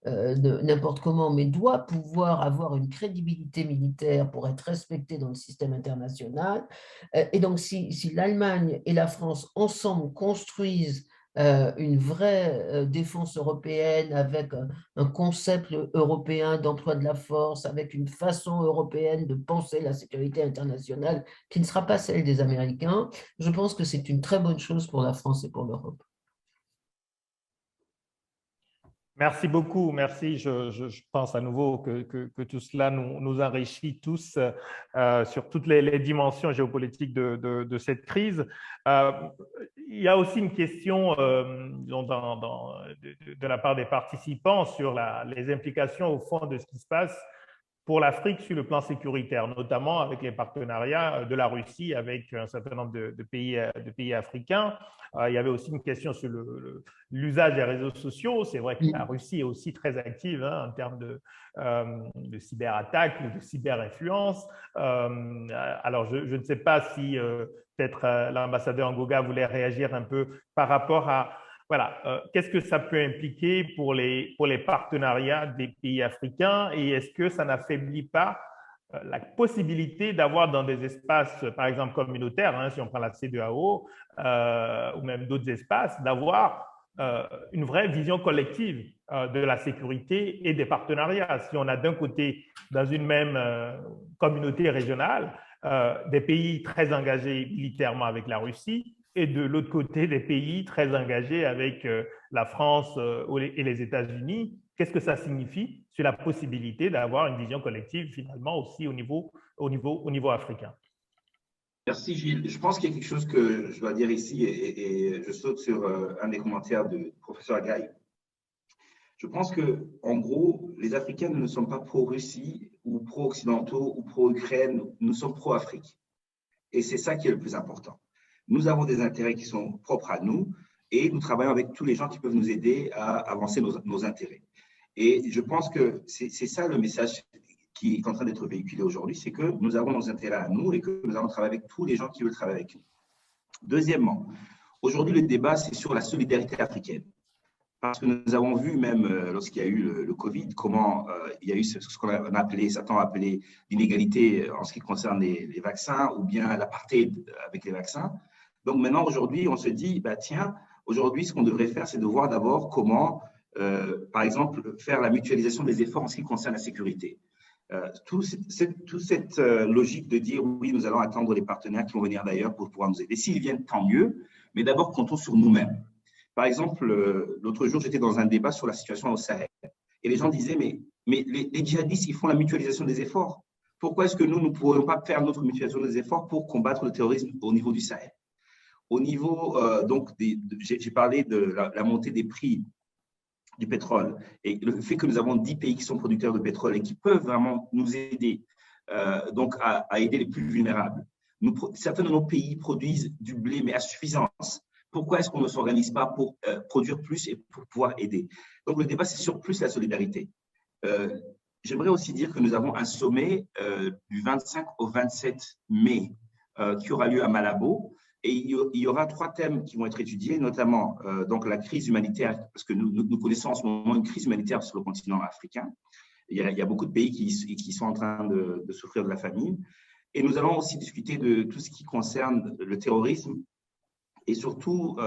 n'importe comment, mais doit pouvoir avoir une crédibilité militaire pour être respectée dans le système international. Et donc, si l'Allemagne et la France ensemble construisent une vraie défense européenne avec un concept européen d'emploi de la force, avec une façon européenne de penser la sécurité internationale qui ne sera pas celle des Américains, je pense que c'est une très bonne chose pour la France et pour l'Europe. Merci beaucoup, merci. Je pense à nouveau que tout cela nous enrichit tous sur toutes les dimensions géopolitiques de cette crise. Il y a aussi une question de la part des participants sur les implications au fond de ce qui se passe pour l'Afrique sur le plan sécuritaire, notamment avec les partenariats de la Russie avec un certain nombre de pays africains. Il y avait aussi une question sur l'usage des réseaux sociaux. C'est vrai que la Russie est aussi très active en termes de cyberattaques ou de cyberinfluence. Alors, je ne sais pas si peut-être l'ambassadeur Ngoga voulait réagir un peu par rapport à qu'est-ce que ça peut impliquer pour les partenariats des pays africains et est-ce que ça n'affaiblit pas la possibilité d'avoir dans des espaces, par exemple communautaires, si on prend la CEDEAO ou même d'autres espaces, d'avoir une vraie vision collective de la sécurité et des partenariats. Si on a d'un côté, dans une même communauté régionale, des pays très engagés militairement avec la Russie, et de l'autre côté, des pays très engagés avec la France et les États-Unis. Qu'est-ce que ça signifie sur la possibilité d'avoir une vision collective finalement aussi au niveau africain? Merci Gilles. Je pense qu'il y a quelque chose que je dois dire ici et je saute sur un des commentaires du professeur Agaï. Je pense que, en gros, les Africains ne sont pas pro-Russie ou pro-Occidentaux ou pro-Ukraine, nous sommes pro-Afrique. Et c'est ça qui est le plus important. Nous avons des intérêts qui sont propres à nous et nous travaillons avec tous les gens qui peuvent nous aider à avancer nos intérêts. Et je pense que c'est ça le message qui est en train d'être véhiculé aujourd'hui, c'est que nous avons nos intérêts à nous et que nous allons travailler avec tous les gens qui veulent travailler avec nous. Deuxièmement, aujourd'hui, le débat, c'est sur la solidarité africaine. Parce que nous avons vu, même lorsqu'il y a eu le Covid, comment il y a eu ce qu'on a appelé, certains ont appelé l'inégalité en ce qui concerne les vaccins ou bien l'apartheid avec les vaccins. Donc maintenant, aujourd'hui, on se dit, tiens, aujourd'hui, ce qu'on devrait faire, c'est de voir d'abord comment, par exemple, faire la mutualisation des efforts en ce qui concerne la sécurité. Toute cette logique de dire, oui, nous allons attendre les partenaires qui vont venir d'ailleurs pour pouvoir nous aider. S'ils viennent, tant mieux, mais d'abord, comptons sur nous-mêmes. Par exemple, l'autre jour, j'étais dans un débat sur la situation au Sahel. Et les gens disaient, mais les djihadistes, ils font la mutualisation des efforts. Pourquoi est-ce que nous ne pourrions pas faire notre mutualisation des efforts pour combattre le terrorisme au niveau du Sahel? Au niveau, j'ai parlé de la montée des prix du pétrole et le fait que nous avons 10 pays qui sont producteurs de pétrole et qui peuvent vraiment nous aider à aider les plus vulnérables. Certains de nos pays produisent du blé, mais à suffisance. Pourquoi est-ce qu'on ne s'organise pas pour produire plus et pour pouvoir aider? Donc, le débat, c'est sur plus la solidarité. J'aimerais aussi dire que nous avons un sommet du 25 au 27 mai qui aura lieu à Malabo. Et il y aura 3 thèmes qui vont être étudiés, notamment donc la crise humanitaire, parce que nous connaissons en ce moment une crise humanitaire sur le continent africain. Il y a beaucoup de pays qui sont en train de souffrir de la famine. Et nous allons aussi discuter de tout ce qui concerne le terrorisme et surtout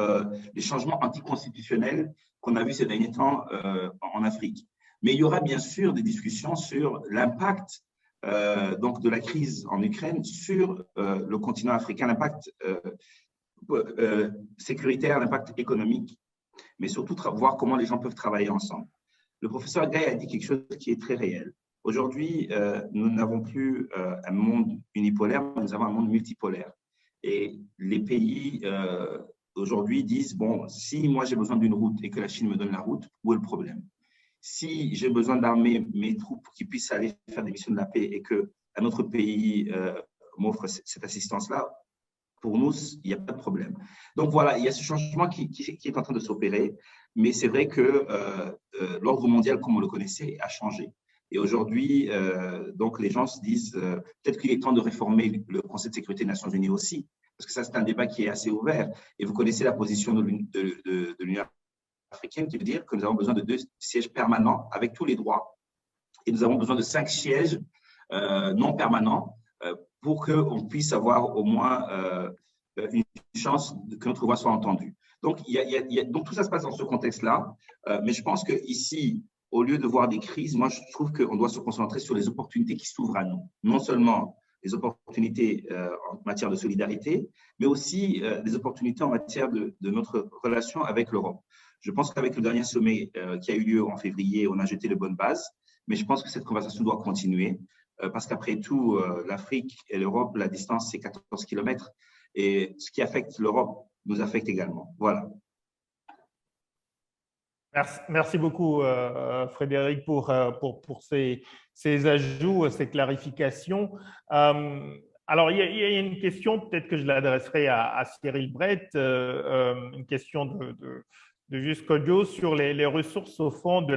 les changements anticonstitutionnels qu'on a vus ces derniers temps en Afrique. Mais il y aura bien sûr des discussions sur l'impact donc de la crise en Ukraine sur le continent africain, l'impact sécuritaire, l'impact économique, mais surtout voir comment les gens peuvent travailler ensemble. Le professeur Gay a dit quelque chose qui est très réel. Aujourd'hui, nous n'avons plus un monde unipolaire, nous avons un monde multipolaire. Et les pays aujourd'hui disent, bon, si moi j'ai besoin d'une route et que la Chine me donne la route, où est le problème? Si j'ai besoin d'armer mes troupes qui puissent aller faire des missions de la paix et qu'un autre pays m'offre cette assistance-là, pour nous, il n'y a pas de problème. Donc voilà, il y a ce changement qui est en train de s'opérer, mais c'est vrai que l'ordre mondial, comme on le connaissait, a changé. Et aujourd'hui, donc les gens se disent peut-être qu'il est temps de réformer le Conseil de sécurité des Nations Unies aussi, parce que ça, c'est un débat qui est assez ouvert. Et vous connaissez la position de l'Union africaine qui veut dire que nous avons besoin de 2 sièges permanents avec tous les droits et nous avons besoin de 5 sièges non permanents pour qu'on puisse avoir au moins une chance que notre voix soit entendue. Donc, donc tout ça se passe dans ce contexte-là, mais je pense qu'ici, au lieu de voir des crises, moi je trouve qu'on doit se concentrer sur les opportunités qui s'ouvrent à nous. Non seulement les opportunités en matière de solidarité, mais aussi des opportunités en matière de notre relation avec l'Europe. Je pense qu'avec le dernier sommet qui a eu lieu en février, on a jeté de bonnes bases, mais je pense que cette conversation doit continuer parce qu'après tout, l'Afrique et l'Europe, la distance, c'est 14 km et ce qui affecte l'Europe nous affecte également. Voilà. Merci beaucoup, Frédéric, pour ces ajouts, ces clarifications. Alors, il y a une question, peut-être que je l'adresserai à Cyril Brett, une question de Juste Kodjo sur les ressources au fond de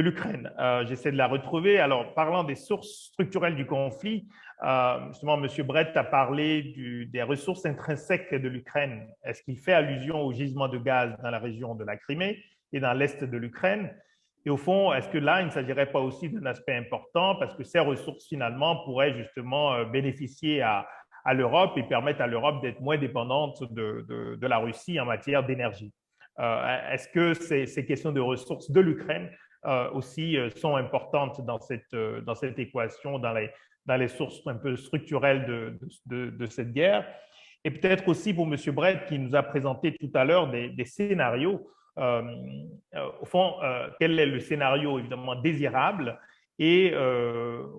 l'Ukraine. J'essaie de la retrouver. Alors, parlant des sources structurelles du conflit, justement, M. Brett a parlé des ressources intrinsèques de l'Ukraine. Est-ce qu'il fait allusion au gisement de gaz dans la région de la Crimée et dans l'est de l'Ukraine? Et au fond, est-ce que là, il ne s'agirait pas aussi d'un aspect important parce que ces ressources, finalement, pourraient justement bénéficier à l'Europe et permettre à l'Europe d'être moins dépendante de la Russie en matière d'énergie? Est-ce que ces questions de ressources de l'Ukraine aussi sont importantes dans cette équation, dans les sources un peu structurelles de cette guerre? Et peut-être aussi pour M. Brett, qui nous a présenté tout à l'heure des scénarios. Au fond, quel est le scénario évidemment désirable et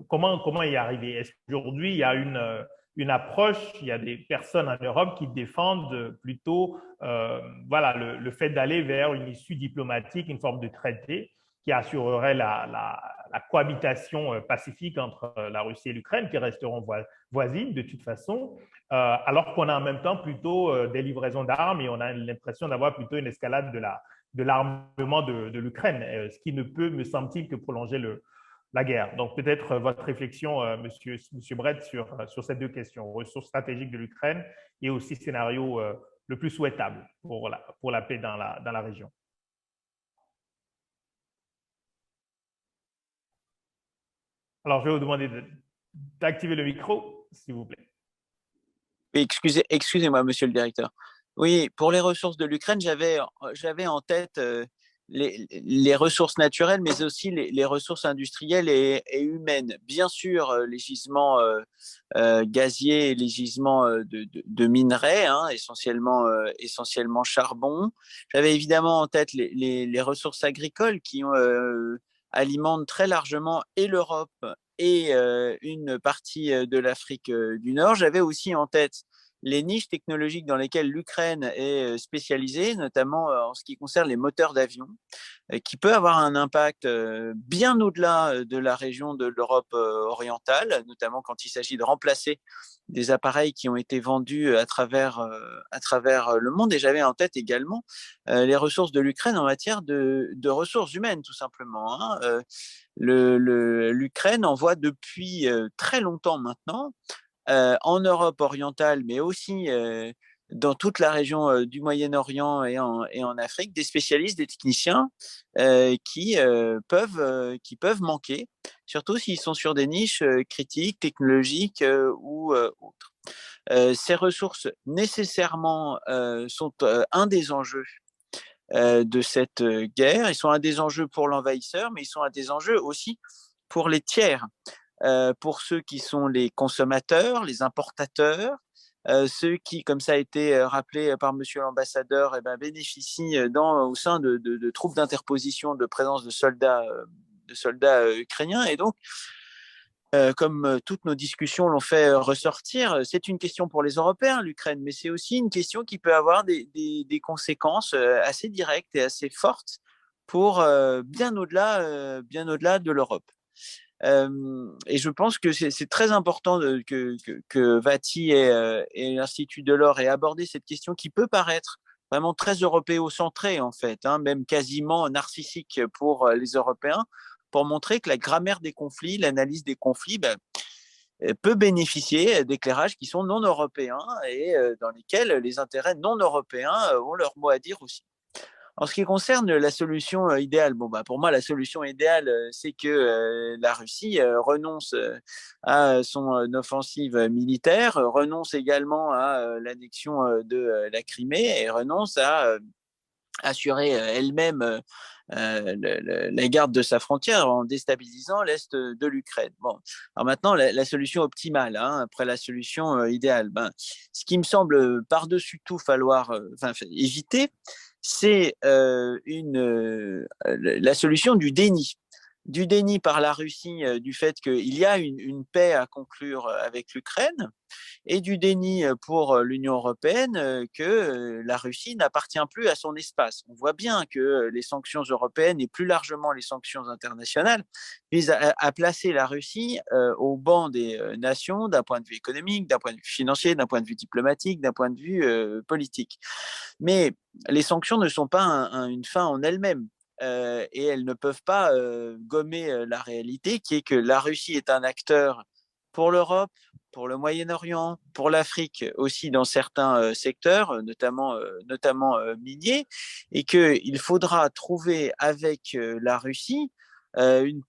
comment y arriver? Est-ce qu'aujourd'hui, il y a une approche, il y a des personnes en Europe qui défendent plutôt voilà, le fait d'aller vers une issue diplomatique, une forme de traité qui assurerait la cohabitation pacifique entre la Russie et l'Ukraine, qui resteront voisines de toute façon, alors qu'on a en même temps plutôt des livraisons d'armes et on a l'impression d'avoir plutôt une escalade de l'armement de l'Ukraine, ce qui ne peut, me semble-t-il, que prolonger la guerre. Donc, peut-être votre réflexion, monsieur Brett, sur ces 2 questions, ressources stratégiques de l'Ukraine et aussi scénario le plus souhaitable pour la paix dans la région. Alors, je vais vous demander d'activer le micro, s'il vous plaît. Excusez-moi, monsieur le directeur. Oui, pour les ressources de l'Ukraine, j'avais en tête les ressources naturelles, mais aussi les ressources industrielles et humaines. Bien sûr, les gisements gaziers et les gisements de minerais, hein, essentiellement charbon. J'avais évidemment en tête les ressources agricoles qui alimentent très largement et l'Europe et une partie de l'Afrique du Nord. J'avais aussi en tête les niches technologiques dans lesquelles l'Ukraine est spécialisée, notamment en ce qui concerne les moteurs d'avion, qui peut avoir un impact bien au-delà de la région de l'Europe orientale, notamment quand il s'agit de remplacer des appareils qui ont été vendus à travers le monde. Et j'avais en tête également les ressources de l'Ukraine en matière de ressources humaines, tout simplement. Hein. L'Ukraine envoie depuis très longtemps maintenant, en Europe orientale, mais aussi dans toute la région du Moyen-Orient et en Afrique, des spécialistes, des techniciens qui peuvent manquer, surtout s'ils sont sur des niches critiques, technologiques ou autres. Ces ressources, nécessairement, sont un des enjeux de cette guerre. Ils sont un des enjeux pour l'envahisseur, mais ils sont un des enjeux aussi pour les tiers, pour ceux qui sont les consommateurs, les importateurs, ceux qui, comme ça a été rappelé par monsieur l'ambassadeur, bénéficient au sein de troupes d'interposition de présence de soldats ukrainiens. Et donc, comme toutes nos discussions l'ont fait ressortir, c'est une question pour les Européens, l'Ukraine, mais c'est aussi une question qui peut avoir des conséquences assez directes et assez fortes pour bien au-delà de l'Europe. Et je pense que c'est très important que Vati et l'Institut Delors aient abordé cette question qui peut paraître vraiment très européocentrée, en fait, hein, même quasiment narcissique pour les Européens, pour montrer que la grammaire des conflits, l'analyse des conflits, peut bénéficier d'éclairages qui sont non européens et dans lesquels les intérêts non européens ont leur mot à dire aussi. En ce qui concerne la solution idéale, pour moi, la solution idéale, c'est que la Russie renonce à son offensive militaire, renonce également à l'annexion de la Crimée et renonce à assurer elle-même la garde de sa frontière en déstabilisant l'Est de l'Ukraine. Bon, alors maintenant, la solution optimale, hein, après la solution idéale, ce qui me semble par-dessus tout falloir éviter, c'est la solution du déni. Du déni par la Russie du fait qu'il y a une paix à conclure avec l'Ukraine, et du déni pour l'Union européenne que la Russie n'appartient plus à son espace. On voit bien que les sanctions européennes et plus largement les sanctions internationales visent à placer la Russie au banc des nations d'un point de vue économique, d'un point de vue financier, d'un point de vue diplomatique, d'un point de vue politique. Mais les sanctions ne sont pas une fin en elles-mêmes. Et elles ne peuvent pas gommer la réalité qui est que la Russie est un acteur pour l'Europe, pour le Moyen-Orient, pour l'Afrique aussi dans certains secteurs, notamment miniers, et qu'il faudra trouver avec la Russie une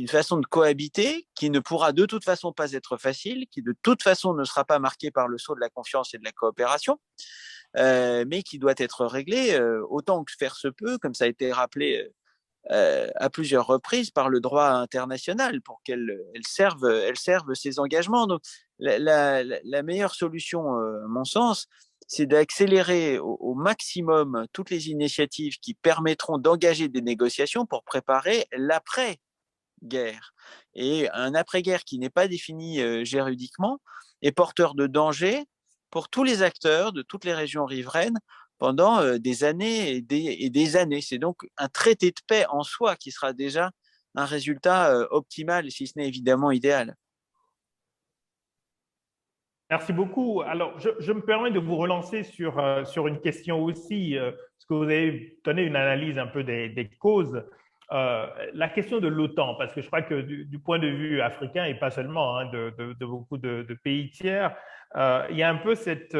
façon de cohabiter qui ne pourra de toute façon pas être facile, qui de toute façon ne sera pas marquée par le sceau de la confiance et de la coopération, mais qui doit être réglée autant que faire se peut, comme ça a été rappelé à plusieurs reprises par le droit international pour qu'elle serve ses engagements. Donc, la meilleure solution, à mon sens, c'est d'accélérer au maximum toutes les initiatives qui permettront d'engager des négociations pour préparer l'après-guerre. Et un après-guerre qui n'est pas défini juridiquement est porteur de danger pour tous les acteurs de toutes les régions riveraines pendant des années et des années. C'est donc un traité de paix en soi qui sera déjà un résultat optimal, si ce n'est évidemment idéal. Merci beaucoup. Alors, je me permets de vous relancer sur une question aussi, parce que vous avez donné une analyse un peu des causes. La question de l'OTAN, parce que je crois que du point de vue africain, et pas seulement hein, de beaucoup de pays tiers, il y a un peu cette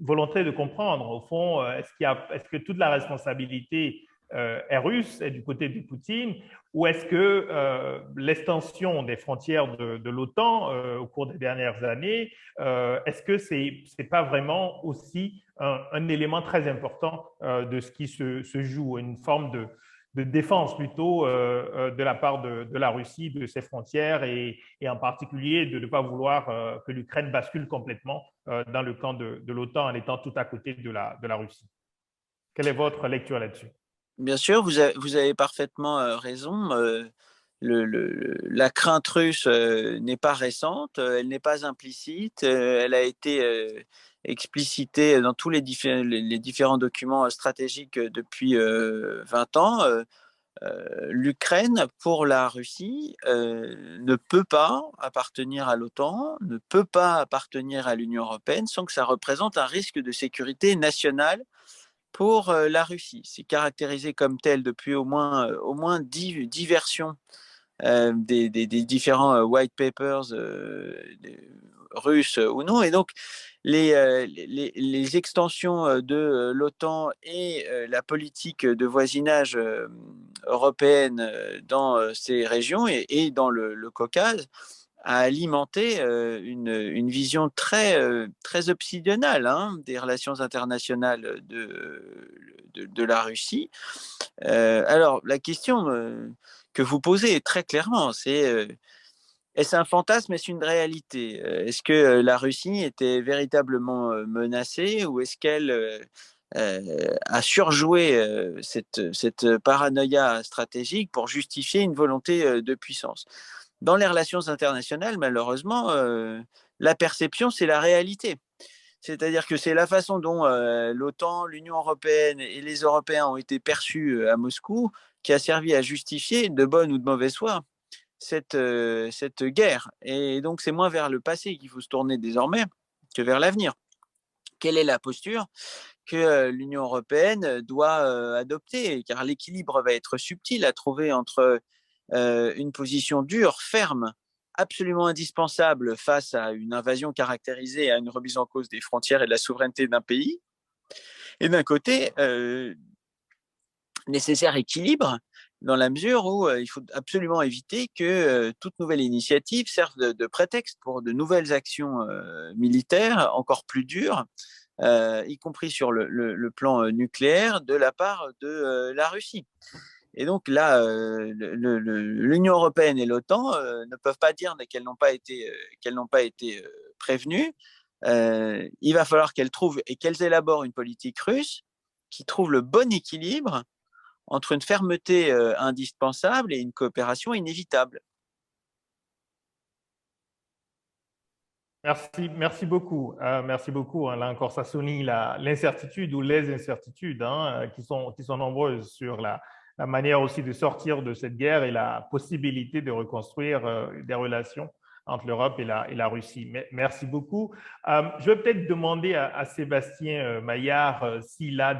volonté de comprendre, au fond, est-ce que toute la responsabilité est russe, est du côté de Poutine, ou est-ce que l'extension des frontières de l'OTAN au cours des dernières années, est-ce que c'est pas vraiment aussi un élément très important de ce qui se joue, une forme de défense plutôt de la part de la Russie, de ses frontières et en particulier de ne pas vouloir que l'Ukraine bascule complètement dans le camp de l'OTAN en étant tout à côté de la Russie. Quelle est votre lecture là-dessus? Bien sûr, vous avez parfaitement raison. la crainte russe n'est pas récente, elle n'est pas implicite, elle a été explicitée dans tous les différents documents stratégiques depuis 20 ans. L'Ukraine, pour la Russie, ne peut pas appartenir à l'OTAN, ne peut pas appartenir à l'Union européenne sans que ça représente un risque de sécurité nationale pour la Russie. C'est caractérisé comme tel depuis au moins 10 versions des différents white papers russes ou non. Et donc, les extensions de l'OTAN et la politique de voisinage européenne dans ces régions et dans le Caucase a alimenté une vision très obsidionale des relations internationales de la Russie. Alors, la question que vous posez très clairement, c'est est-ce un fantasme, est-ce une réalité? Est-ce que la Russie était véritablement menacée ou est-ce qu'elle a surjoué cette paranoïa stratégique pour justifier une volonté de puissance? Dans les relations internationales, malheureusement, la perception, c'est la réalité. C'est-à-dire que c'est la façon dont l'OTAN, l'Union européenne et les Européens ont été perçus à Moscou qui a servi à justifier, de bonne ou de mauvaise foi, cette guerre. Et donc, c'est moins vers le passé qu'il faut se tourner désormais que vers l'avenir. Quelle est la posture que l'Union européenne doit adopter? Car l'équilibre va être subtil à trouver entre une position dure, ferme, absolument indispensable face à une invasion caractérisée à une remise en cause des frontières et de la souveraineté d'un pays, et d'un côté, nécessaire équilibre dans la mesure où il faut absolument éviter que toute nouvelle initiative serve de prétexte pour de nouvelles actions militaires encore plus dures, y compris sur le plan nucléaire, de la part de la Russie. Et donc là, l'Union européenne et l'OTAN ne peuvent pas dire qu'elles n'ont pas été prévenues. Il va falloir qu'elles trouvent et qu'elles élaborent une politique russe qui trouve le bon équilibre entre une fermeté indispensable et une coopération inévitable. Merci beaucoup. Merci beaucoup. Là encore, ça souligne l'incertitude ou les incertitudes qui sont nombreuses sur la manière aussi de sortir de cette guerre et la possibilité de reconstruire des relations entre l'Europe et la Russie. Merci beaucoup. Je vais peut-être demander à Sébastien Maillard s'il a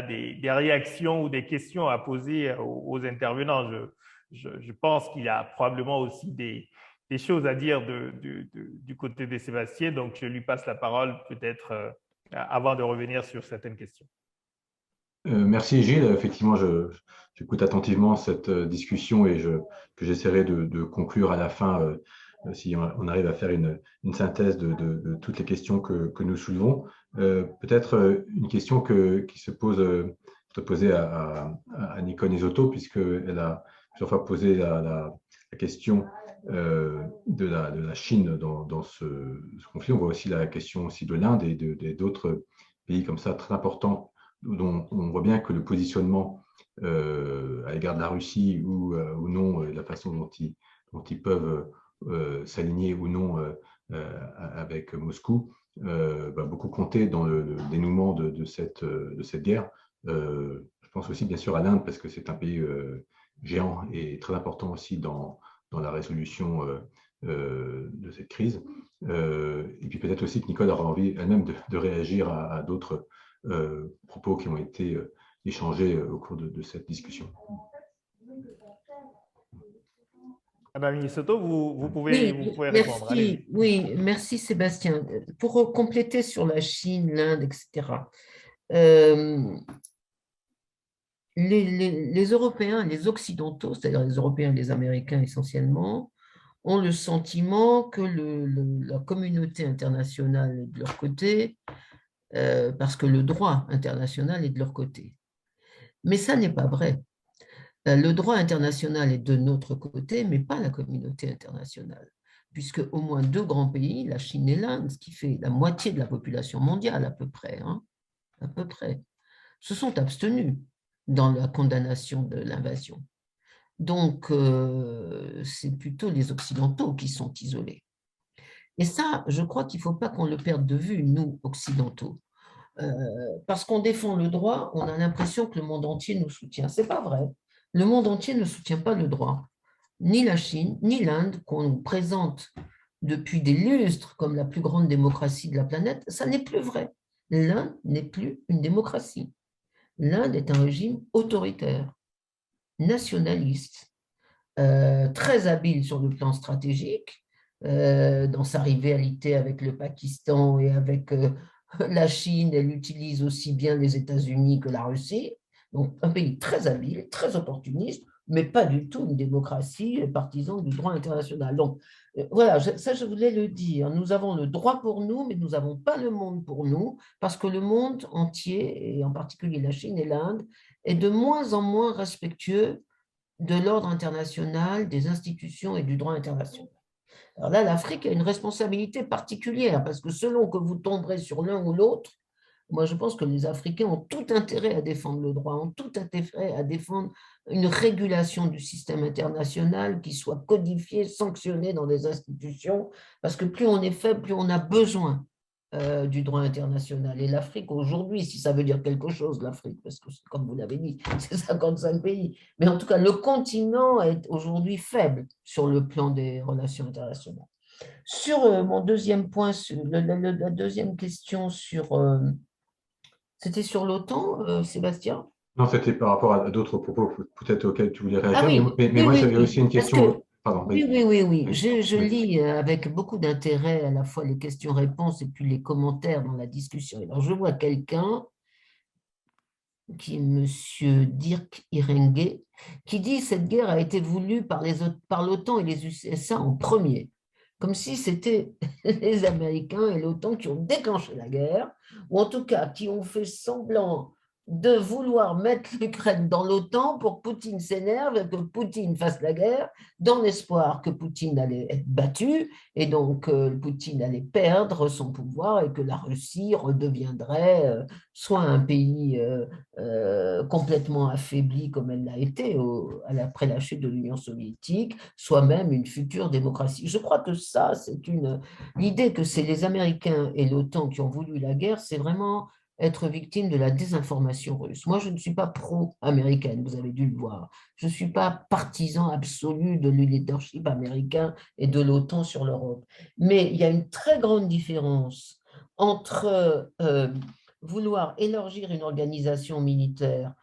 des réactions ou des questions à poser aux intervenants. Je pense qu'il y a probablement aussi des choses à dire du côté de Sébastien, donc je lui passe la parole peut-être avant de revenir sur certaines questions. Merci Gilles, effectivement j'écoute attentivement cette discussion et que j'essaierai de conclure à la fin si on arrive à faire une synthèse de toutes les questions que nous soulevons. Peut-être une question qui se posée à Nicole Nesotto, puisqu'elle a plusieurs fois posé la question de la Chine dans ce conflit. On voit aussi la question aussi de l'Inde et d'autres pays comme ça très importants, dont on voit bien que le positionnement à l'égard de la Russie ou non, la façon dont ils peuvent s'aligner ou non avec Moscou, va beaucoup compter dans le dénouement de cette guerre. Je pense aussi bien sûr à l'Inde, parce que c'est un pays géant et très important aussi dans la résolution de cette crise. Et puis peut-être aussi que Nicole aura envie elle-même de réagir à d'autres propos qui ont été échangés au cours de cette discussion. Madame Nesotto, vous pouvez répondre. Merci, oui, merci Sébastien. Pour compléter sur la Chine, l'Inde, etc., les Européens, les Occidentaux, c'est-à-dire les Européens et les Américains essentiellement, ont le sentiment que la communauté internationale est de leur côté, parce que le droit international est de leur côté. Mais ça n'est pas vrai. Le droit international est de notre côté, mais pas la communauté internationale, puisque au moins 2 grands pays, la Chine et l'Inde, ce qui fait la moitié de la population mondiale à peu près, se sont abstenus dans la condamnation de l'invasion. Donc, c'est plutôt les Occidentaux qui sont isolés. Et ça, je crois qu'il ne faut pas qu'on le perde de vue, nous, Occidentaux. Parce qu'on défend le droit, on a l'impression que le monde entier nous soutient. Ce n'est pas vrai. Le monde entier ne soutient pas le droit. Ni la Chine, ni l'Inde, qu'on nous présente depuis des lustres comme la plus grande démocratie de la planète, ça n'est plus vrai. L'Inde n'est plus une démocratie. L'Inde est un régime autoritaire, nationaliste, très habile sur le plan stratégique, dans sa rivalité avec le Pakistan et avec la Chine. Elle utilise aussi bien les États-Unis que la Russie. Donc, un pays très habile, très opportuniste, mais pas du tout une démocratie partisan du droit international. Donc, voilà, ça je voulais le dire. Nous avons le droit pour nous, mais nous n'avons pas le monde pour nous, parce que le monde entier, et en particulier la Chine et l'Inde, est de moins en moins respectueux de l'ordre international, des institutions et du droit international. Alors là, l'Afrique a une responsabilité particulière, parce que selon que vous tomberez sur l'un ou l'autre, moi je pense que les Africains ont tout intérêt à défendre le droit, ont tout intérêt à défendre une régulation du système international qui soit codifiée, sanctionnée dans les institutions, parce que plus on est faible, plus on a besoin du droit international. Et l'Afrique aujourd'hui, si ça veut dire quelque chose, l'Afrique, parce que comme vous l'avez dit, c'est 55 pays, mais en tout cas, le continent est aujourd'hui faible sur le plan des relations internationales. Sur mon deuxième point, la deuxième question c'était sur l'OTAN, Sébastien? Non, c'était par rapport à d'autres propos peut-être auxquels tu voulais réagir, oui, mais moi j'avais aussi une question. Pardon, oui. Je lis avec beaucoup d'intérêt à la fois les questions-réponses et puis les commentaires dans la discussion. Alors, je vois quelqu'un qui est M. Dirk Irengue, qui dit « Cette guerre a été voulue par l'OTAN et les USA en premier ». Comme si c'était les Américains et l'OTAN qui ont déclenché la guerre, ou en tout cas qui ont fait semblant de vouloir mettre l'Ukraine dans l'OTAN pour que Poutine s'énerve et que Poutine fasse la guerre, dans l'espoir que Poutine allait être battu et donc Poutine allait perdre son pouvoir et que la Russie redeviendrait soit un pays complètement affaibli comme elle l'a été après la chute de l'Union soviétique, soit même une future démocratie. Je crois que ça, c'est l'idée que c'est les Américains et l'OTAN qui ont voulu la guerre, c'est vraiment être victime de la désinformation russe. Moi, je ne suis pas pro-américaine, vous avez dû le voir. Je ne suis pas partisan absolu de le leadership américain et de l'OTAN sur l'Europe. Mais il y a une très grande différence entre vouloir élargir une organisation militaire,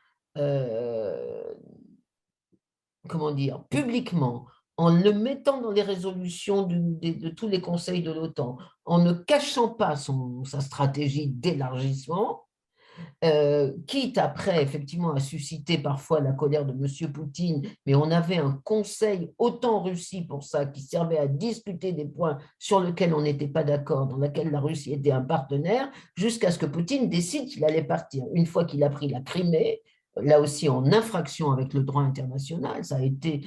comment dire, publiquement, en le mettant dans les résolutions de tous les conseils de l'OTAN, en ne cachant pas sa stratégie d'élargissement, quitte après, effectivement, à susciter parfois la colère de M. Poutine, mais on avait un conseil OTAN-Russie pour ça, qui servait à discuter des points sur lesquels on n'était pas d'accord, dans lesquels la Russie était un partenaire, jusqu'à ce que Poutine décide qu'il allait partir. Une fois qu'il a pris la Crimée, là aussi en infraction avec le droit international, ça a été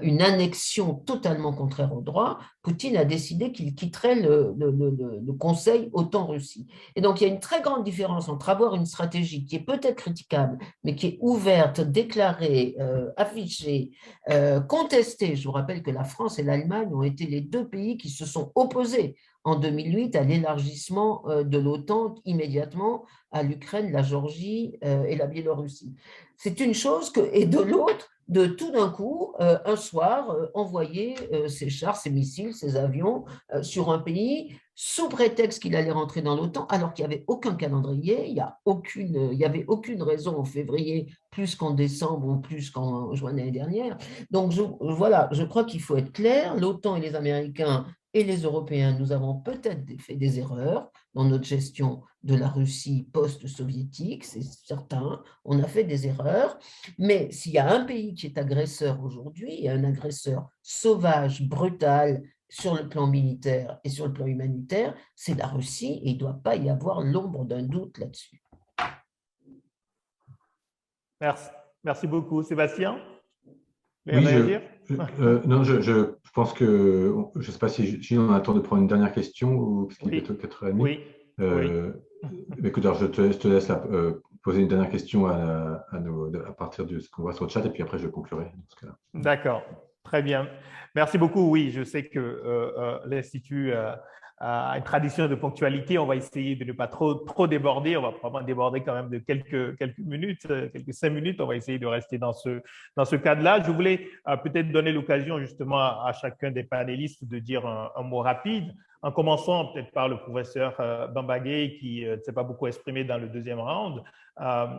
une annexion totalement contraire au droit, Poutine a décidé qu'il quitterait le Conseil OTAN-Russie. Et donc, il y a une très grande différence entre avoir une stratégie qui est peut-être critiquable, mais qui est ouverte, déclarée, affichée, contestée. Je vous rappelle que la France et l'Allemagne ont été les deux pays qui se sont opposés en 2008 à l'élargissement de l'OTAN immédiatement à l'Ukraine, la Géorgie et la Biélorussie. C'est une chose et de l'autre, de tout d'un coup, un soir, envoyer ses chars, ses missiles, ses avions sur un pays sous prétexte qu'il allait rentrer dans l'OTAN, alors qu'il n'y avait aucun calendrier, il n'y avait aucune raison en février, plus qu'en décembre ou plus qu'en juin l'année dernière. Donc voilà, je crois qu'il faut être clair, l'OTAN et les Américains et les Européens, nous avons peut-être fait des erreurs dans notre gestion de la Russie post-soviétique, c'est certain, on a fait des erreurs, mais s'il y a un pays qui est agresseur aujourd'hui, un agresseur sauvage, brutal, sur le plan militaire et sur le plan humanitaire, c'est la Russie et il ne doit pas y avoir l'ombre d'un doute là-dessus. Merci beaucoup. Sébastien? Oui, je pense que, je ne sais pas si Gilles, on a le temps de prendre une dernière question, ou parce qu'il est 4h30. Oui. Écoute, alors je te laisse poser une dernière question à partir de ce qu'on voit sur le chat, et puis après, je conclurai dans ce cas-là. D'accord, très bien. Merci beaucoup. Oui, je sais que l'Institut a une tradition de ponctualité. On va essayer de ne pas trop déborder. On va probablement déborder quand même de quelques minutes, quelques 5 minutes. On va essayer de rester dans ce cadre-là. Je voulais peut-être donner l'occasion justement à chacun des panélistes de dire un mot rapide, en commençant peut-être par le professeur Bamba-Gueye qui ne s'est pas beaucoup exprimé dans le deuxième round.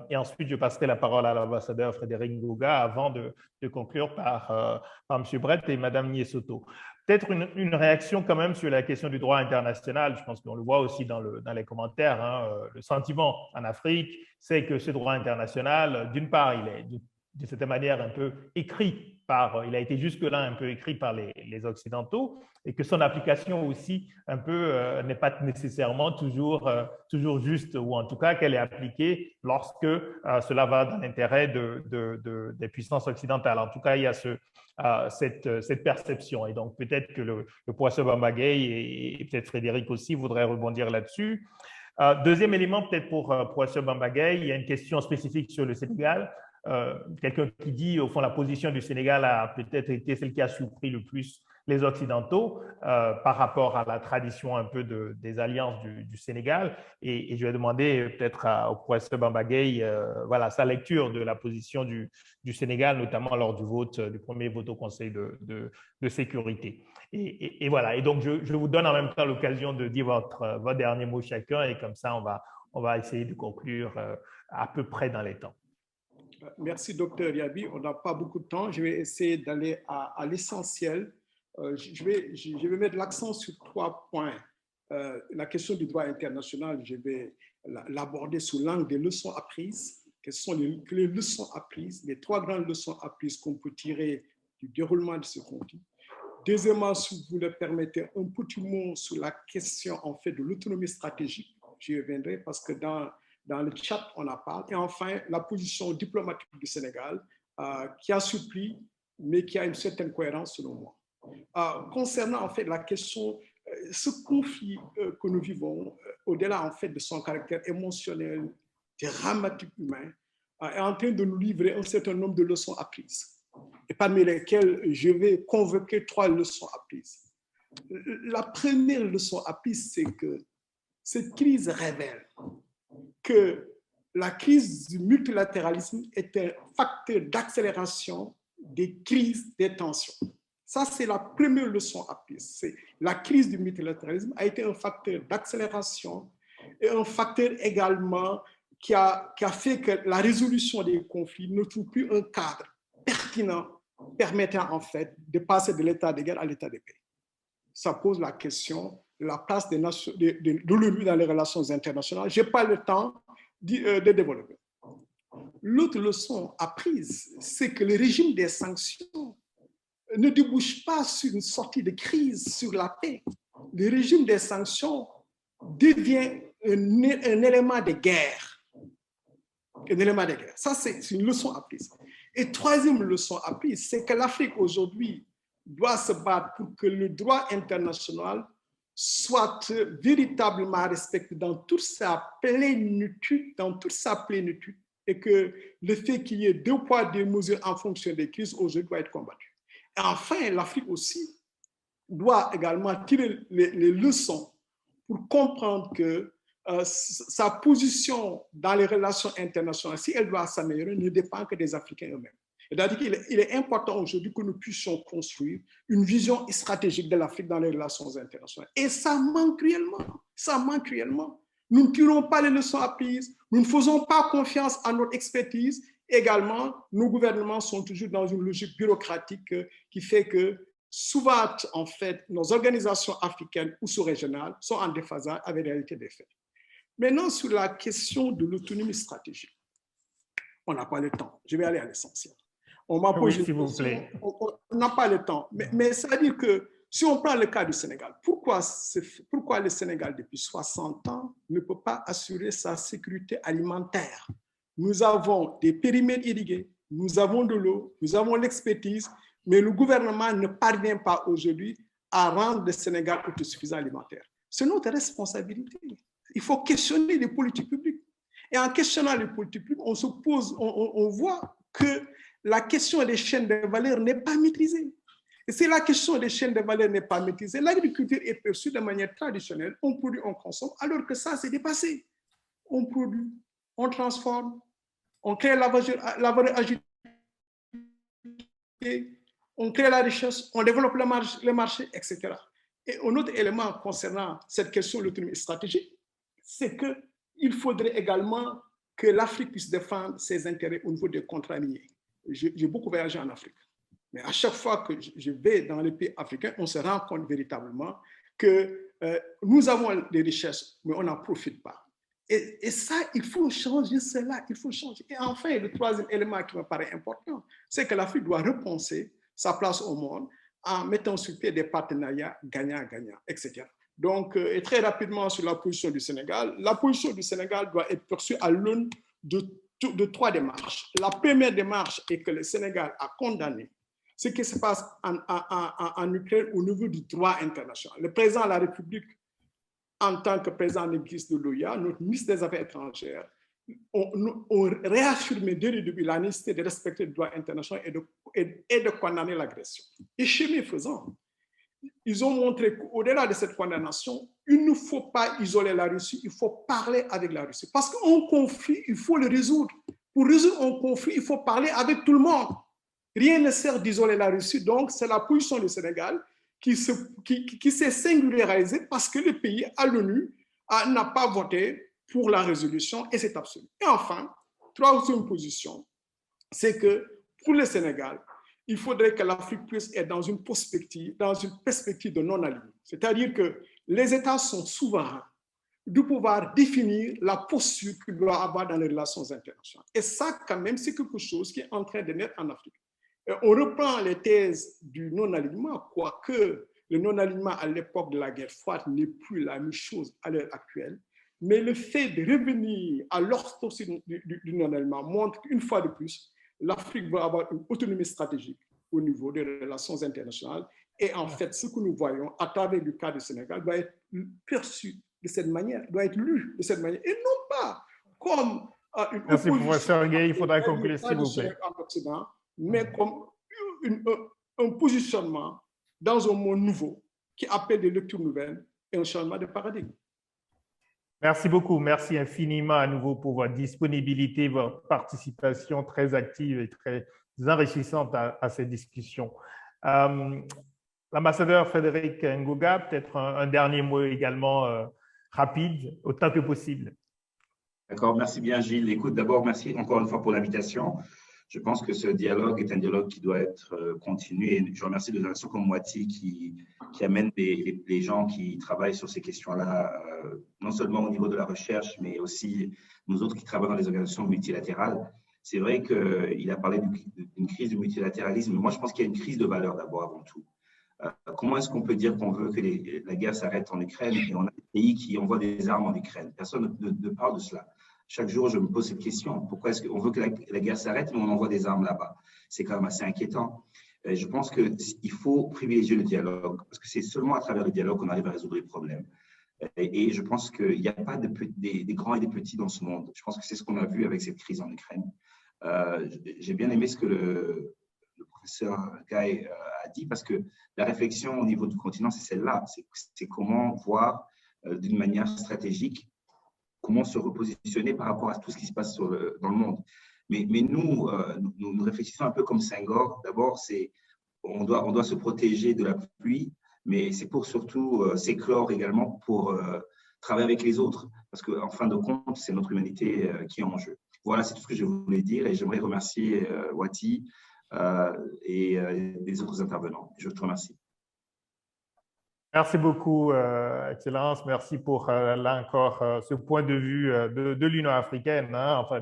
Et ensuite, je passerai la parole à l'ambassadeur Frédéric Ngoga avant de conclure par M. Brett et Mme Niessoto. Peut-être une réaction quand même sur la question du droit international. Je pense qu'on le voit aussi dans les commentaires. Hein. Le sentiment en Afrique, c'est que ce droit international, d'une part, il est de cette manière un peu écrit il a été jusque-là un peu écrit par les Occidentaux, et que son application aussi un peu n'est pas nécessairement toujours juste, ou en tout cas qu'elle est appliquée lorsque cela va dans l'intérêt des puissances occidentales. En tout cas, il y a cette perception, et donc peut-être que le professeur Bamba-Gueye et peut-être Frédéric aussi voudraient rebondir là-dessus. Deuxième élément, peut-être pour professeur Bamba-Gueye, il y a une question spécifique sur le Sénégal. Quelqu'un qui dit, au fond, la position du Sénégal a peut-être été celle qui a surpris le plus les Occidentaux par rapport à la tradition un peu des alliances du Sénégal. Et je vais demander peut-être au professeur Bamba-Gueye voilà, sa lecture de la position du Sénégal, notamment lors du premier vote au Conseil de sécurité. Et voilà. Et donc, je vous donne en même temps l'occasion de dire votre dernier mot chacun, et comme ça, on va essayer de conclure à peu près dans les temps. Merci, docteur Yabi. On n'a pas beaucoup de temps. Je vais essayer d'aller à l'essentiel. Je vais mettre l'accent sur 3 points. La question du droit international, je vais l'aborder sous l'angle des leçons apprises. Quelles sont les leçons apprises, les 3 grandes leçons apprises qu'on peut tirer du déroulement de ce conflit. Deuxièmement, si vous le permettez, un petit mot sur la question en fait de l'autonomie stratégique. J'y reviendrai parce que dans le chat, on en parle. Et enfin, la position diplomatique du Sénégal, qui a surpris, mais qui a une certaine cohérence selon moi. Concernant en fait la question, ce conflit que nous vivons, au-delà en fait de son caractère émotionnel, dramatique, humain, est en train de nous livrer un certain nombre de leçons apprises, et parmi lesquelles je vais convoquer 3 leçons apprises. La première leçon apprise, c'est que cette crise révèle que la crise du multilatéralisme est un facteur d'accélération des crises, des tensions. Ça, c'est la première leçon apprise. La crise du multilatéralisme a été un facteur d'accélération et un facteur également qui a fait que la résolution des conflits ne trouve plus un cadre pertinent permettant en fait de passer de l'état de guerre à l'état de paix. Ça pose la question de la place de l'ONU dans les relations internationales. Je n'ai pas le temps de développer. L'autre leçon apprise, c'est que le régime des sanctions ne débouche pas sur une sortie de crise, sur la paix. Le régime des sanctions devient un élément de guerre. Un élément de guerre. Ça, c'est une leçon apprise. Et troisième leçon apprise, c'est que l'Afrique aujourd'hui doit se battre pour que le droit international soit véritablement respecté dans toute sa plénitude, et que le fait qu'il y ait 2 poids, 2 mesures en fonction des crises aujourd'hui doit être combattu. Et enfin, l'Afrique aussi doit également tirer les leçons pour comprendre que sa position dans les relations internationales, si elle doit s'améliorer, ne dépend que des Africains eux-mêmes. C'est-à-dire qu'il est important aujourd'hui que nous puissions construire une vision stratégique de l'Afrique dans les relations internationales. Et ça manque cruellement. Ça manque cruellement. Nous ne tirons pas les leçons apprises, nous ne faisons pas confiance à notre expertise. Également, nos gouvernements sont toujours dans une logique bureaucratique qui fait que souvent, en fait, nos organisations africaines ou sous-régionales sont en déphasage avec la réalité des faits. Maintenant, sur la question de l'autonomie stratégique, on n'a pas le temps. Je vais aller à l'essentiel. On m'a posé oui, s'il vous plaît. On n'a pas le temps. Mais ça veut dire que si on prend le cas du Sénégal, pourquoi le Sénégal, depuis 60 ans, ne peut pas assurer sa sécurité alimentaire? Nous avons des périmètres irrigués, nous avons de l'eau, nous avons l'expertise, mais le gouvernement ne parvient pas aujourd'hui à rendre le Sénégal autosuffisant alimentaire. C'est notre responsabilité. Il faut questionner les politiques publiques. Et en questionnant les politiques publiques, on se pose, on voit que la question des chaînes de valeur n'est pas maîtrisée. Et si la question des chaînes de valeur n'est pas maîtrisée, l'agriculture est perçue de manière traditionnelle, on produit, on consomme, alors que ça, c'est dépassé. On produit, on transforme, on crée la valeur ajoutée, on crée la richesse, on développe le marché, etc. Et un autre élément concernant cette question de l'autonomie stratégique, c'est qu'il faudrait également que l'Afrique puisse défendre ses intérêts au niveau des contrats miniers. J'ai beaucoup voyagé en Afrique. Mais à chaque fois que je vais dans les pays africains, on se rend compte véritablement que nous avons des richesses, mais on n'en profite pas. Et ça, il faut changer cela, il faut changer. Et enfin, le troisième élément qui me paraît important, c'est que l'Afrique doit repenser sa place au monde en mettant sur pied des partenariats gagnant-gagnant, etc. Donc, et très rapidement sur la position du Sénégal, la position du Sénégal doit être perçue à l'aune de trois démarches. La première démarche est que le Sénégal a condamné ce qui se passe en Ukraine au niveau du droit international. Le président de la République, en tant que président de l'exercice de l'OIA, notre ministre des Affaires étrangères, ont réaffirmé dès le début la nécessité de respecter le droit international et de condamner l'agression. Et chemin faisant, ils ont montré qu'au-delà de cette condamnation, il ne faut pas isoler la Russie, il faut parler avec la Russie. Parce qu'un conflit, il faut le résoudre. Pour résoudre un conflit, il faut parler avec tout le monde. Rien ne sert d'isoler la Russie, donc c'est la position du Sénégal qui s'est singularisée parce que le pays, à l'ONU, n'a pas voté pour la résolution et c'est absolu. Et enfin, troisième position, c'est que pour le Sénégal, il faudrait que l'Afrique puisse être dans une perspective de non-alignement. C'est-à-dire que les États sont souverains de pouvoir définir la posture qu'ils doivent avoir dans les relations internationales. Et ça, quand même, c'est quelque chose qui est en train de naître en Afrique. Et on reprend les thèses du non-alignement, quoique le non-alignement à l'époque de la guerre froide n'est plus la même chose à l'heure actuelle. Mais le fait de revenir à l'orthodoxie du non-alignement montre qu'une fois de plus, l'Afrique va avoir une autonomie stratégique au niveau des relations internationales. Et en fait, ce que nous voyons à travers le cas du Sénégal doit être perçu de cette manière, doit être lu de cette manière, et non pas comme une Merci, opposition. professeur Gueye, il faudra conclure, s'il vous plaît. En Occident, mais comme un positionnement dans un monde nouveau qui appelle des lectures nouvelles et un changement de paradigme. Merci beaucoup. Merci infiniment à nouveau pour votre disponibilité, votre participation très active et très enrichissante à cette discussion. L'ambassadeur Frédéric Ngoga, peut-être un dernier mot également rapide, autant que possible. D'accord, merci bien Gilles. Écoute, d'abord, merci encore une fois pour l'invitation. Je pense que ce dialogue est un dialogue qui doit être continué. Et je remercie des organisations comme Wati qui amènent les gens qui travaillent sur ces questions-là, non seulement au niveau de la recherche, mais aussi nous autres qui travaillons dans les organisations multilatérales. C'est vrai qu'il a parlé d'une crise du multilatéralisme. Moi, je pense qu'il y a une crise de valeur d'abord, avant tout. Comment est-ce qu'on peut dire qu'on veut que la guerre s'arrête en Ukraine et on a des pays qui envoient des armes en Ukraine? Personne ne parle de cela. Chaque jour, je me pose cette question. Pourquoi est-ce qu'on veut que la guerre s'arrête, mais on envoie des armes là-bas? C'est quand même assez inquiétant. Je pense qu'il faut privilégier le dialogue, parce que c'est seulement à travers le dialogue qu'on arrive à résoudre les problèmes. Et je pense qu'il n'y a pas des grands et des petits dans ce monde. Je pense que c'est ce qu'on a vu avec cette crise en Ukraine. J'ai bien aimé ce que le professeur Gueye a dit, parce que la réflexion au niveau du continent, c'est celle-là. C'est comment voir d'une manière stratégique comment se repositionner par rapport à tout ce qui se passe dans le monde. Mais nous réfléchissons un peu comme Senghor. D'abord, on doit se protéger de la pluie, mais c'est pour surtout s'éclore également pour travailler avec les autres. Parce qu'en fin de compte, c'est notre humanité qui est en jeu. Voilà, c'est tout ce que je voulais dire et j'aimerais remercier Wati et les autres intervenants. Je te remercie. Merci beaucoup, Excellence. Merci pour, là encore, ce point de vue de l'Union africaine, hein, enfin,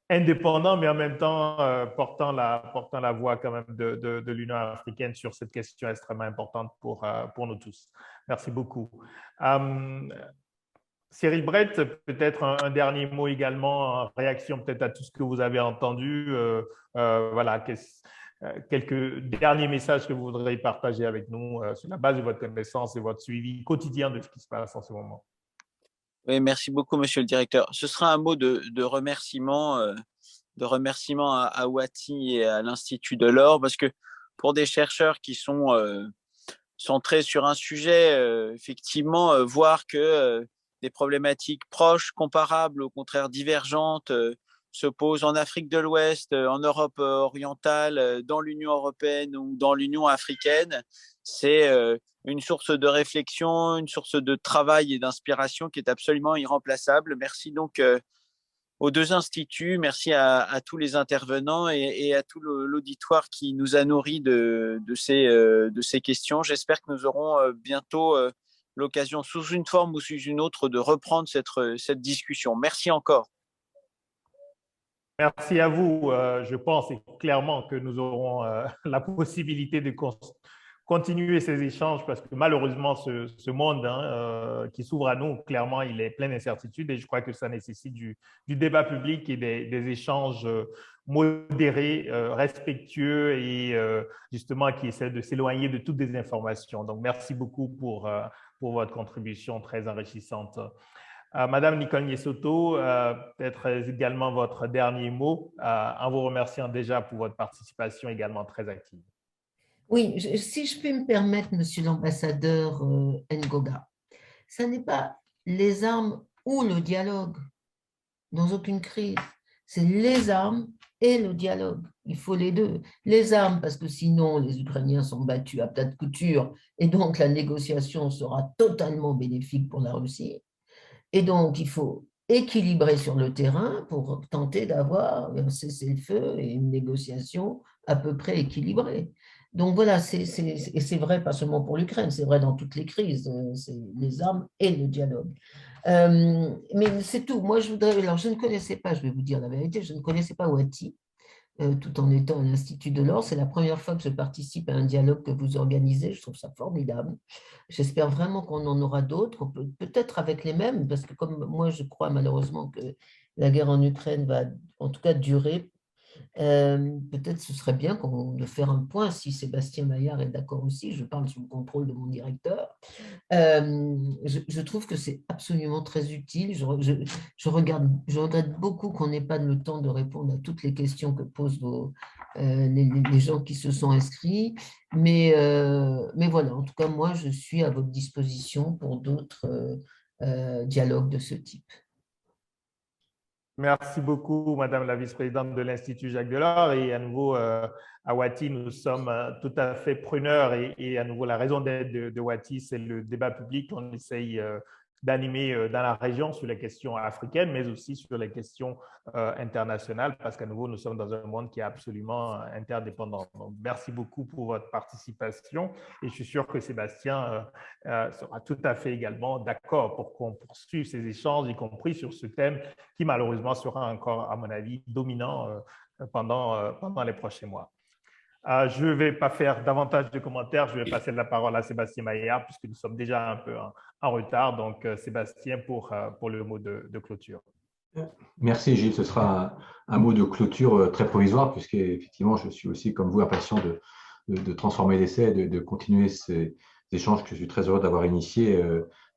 indépendant, mais en même temps portant la voix quand même de l'Union africaine sur cette question extrêmement importante pour nous tous. Merci beaucoup. Cyril Brett, peut-être un dernier mot également en réaction peut-être à tout ce que vous avez entendu. Voilà, quelques derniers messages que vous voudriez partager avec nous sur la base de votre connaissance et votre suivi quotidien de ce qui se passe en ce moment. Oui, merci beaucoup, monsieur le directeur. Ce sera un mot de remerciement, à Wati et à l'Institut de l'Or, parce que pour des chercheurs qui sont centrés sur un sujet, effectivement, voir que des problématiques proches, comparables, au contraire divergentes, se posent en Afrique de l'Ouest, en Europe orientale, dans l'Union européenne ou dans l'Union africaine, c'est une source de réflexion, une source de travail et d'inspiration qui est absolument irremplaçable. Merci donc aux deux instituts, merci à tous les intervenants et à tout l'auditoire qui nous a nourris de ces questions. J'espère que nous aurons bientôt l'occasion, sous une forme ou sous une autre, de reprendre cette discussion. Merci encore. Merci à vous. Je pense clairement que nous aurons la possibilité de continuer ces échanges parce que malheureusement, ce monde qui s'ouvre à nous, clairement, il est plein d'incertitudes et je crois que ça nécessite du débat public et des échanges modérés, respectueux et justement qui essaient de s'éloigner de toutes des informations. Donc, merci beaucoup pour votre contribution très enrichissante. Madame Nicole Niessoto, peut-être également votre dernier mot en vous remerciant déjà pour votre participation également très active. Oui, si je peux me permettre, monsieur l'ambassadeur Ngoga, ce n'est pas les armes ou le dialogue dans aucune crise, c'est les armes et le dialogue. Il faut les deux. Les armes, parce que sinon les Ukrainiens sont battus à plat de couture et donc la négociation sera totalement bénéfique pour la Russie. Et donc, il faut équilibrer sur le terrain pour tenter d'avoir un cessez-le-feu et une négociation à peu près équilibrée. Donc voilà, et c'est vrai pas seulement pour l'Ukraine, c'est vrai dans toutes les crises, c'est les armes et le dialogue. Mais c'est tout. Moi, je ne connaissais pas, je vais vous dire la vérité, je ne connaissais pas Wati. Tout en étant à l'Institut de l'Or. C'est la première fois que je participe à un dialogue que vous organisez. Je trouve ça formidable. J'espère vraiment qu'on en aura d'autres, peut-être avec les mêmes, parce que comme moi, je crois malheureusement que la guerre en Ukraine va en tout cas durer. Peut-être ce serait bien de faire un point, si Sébastien Maillard est d'accord aussi, je parle sous le contrôle de mon directeur. Je trouve que c'est absolument très utile. Je regrette beaucoup qu'on n'ait pas le temps de répondre à toutes les questions que posent les gens qui se sont inscrits. Mais voilà, en tout cas, moi, je suis à votre disposition pour d'autres dialogues de ce type. Merci beaucoup, Madame la vice-présidente de l'Institut Jacques Delors. Et à nouveau, à Wati, nous sommes tout à fait preneurs. Et à nouveau, la raison d'être de Wati, c'est le débat public qu'on essaye d'animer dans la région sur les questions africaines, mais aussi sur les questions internationales, parce qu'à nouveau, nous sommes dans un monde qui est absolument interdépendant. Donc, merci beaucoup pour votre participation et je suis sûr que Sébastien sera tout à fait également d'accord pour qu'on poursuive ces échanges, y compris sur ce thème qui malheureusement sera encore, à mon avis, dominant pendant les prochains mois. Je ne vais pas faire davantage de commentaires. Je vais passer la parole à Sébastien Maillard puisque nous sommes déjà un peu en retard. Donc, Sébastien, pour le mot de clôture. Merci, Gilles. Ce sera un mot de clôture très provisoire puisque, effectivement, je suis aussi, comme vous, impatient de transformer l'essai, de continuer ces échanges que je suis très heureux d'avoir initiés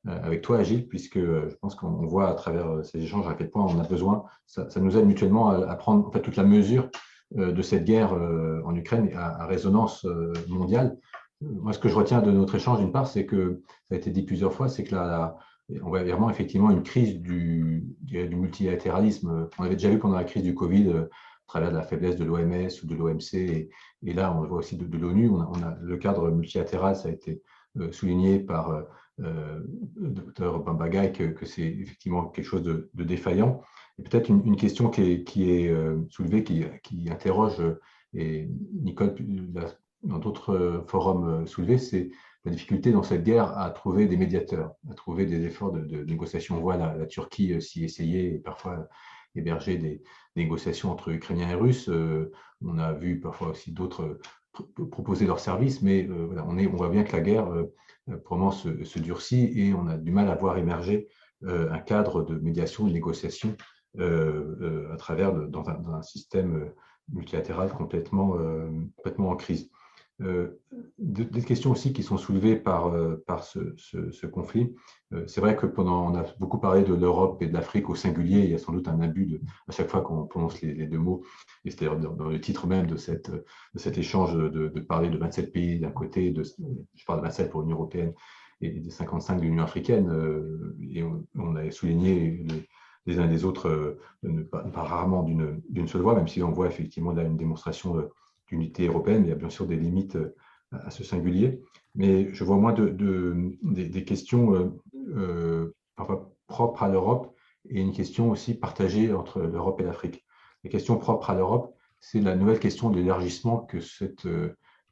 avec toi, Gilles, puisque je pense qu'on voit à travers ces échanges à quel point on a besoin. Ça nous aide mutuellement à prendre en fait, toute la mesure de cette guerre en Ukraine à résonance mondiale. Moi, ce que je retiens de notre échange, d'une part, c'est que, ça a été dit plusieurs fois, c'est que on voit vraiment effectivement une crise du multilatéralisme. On avait déjà vu pendant la crise du Covid, à travers de la faiblesse de l'OMS ou de l'OMC, et là, on le voit aussi de l'ONU. On a le cadre multilatéral, ça a été souligné par le docteur Bambagay que c'est effectivement quelque chose de défaillant. Et peut-être une question qui est soulevée, qui interroge, et Nicole, dans d'autres forums soulevés, c'est la difficulté dans cette guerre à trouver des médiateurs, à trouver des efforts de négociation. On voit la Turquie s'y essayer et parfois héberger des négociations entre Ukrainiens et Russes. On a vu parfois aussi d'autres proposer leurs services, mais voilà, on voit bien que la guerre probablement se durcit et on a du mal à voir émerger un cadre de médiation, de négociation à travers dans un système multilatéral complètement en crise. Des questions aussi qui sont soulevées par ce conflit. C'est vrai que on a beaucoup parlé de l'Europe et de l'Afrique au singulier. Il y a sans doute un abus à chaque fois qu'on prononce les deux mots, et c'est d'ailleurs dans le titre même de cet échange de parler de 27 pays d'un côté, je parle de 27 pour l'Union européenne et de 55 de l'Union africaine, et on a souligné les uns des autres, pas rarement d'une seule voix, même si on voit effectivement là une démonstration d'unité européenne. Il y a bien sûr des limites à ce singulier, mais je vois moins des questions parfois propres à l'Europe et une question aussi partagée entre l'Europe et l'Afrique. Les questions propres à l'Europe, c'est la nouvelle question de l'élargissement que cette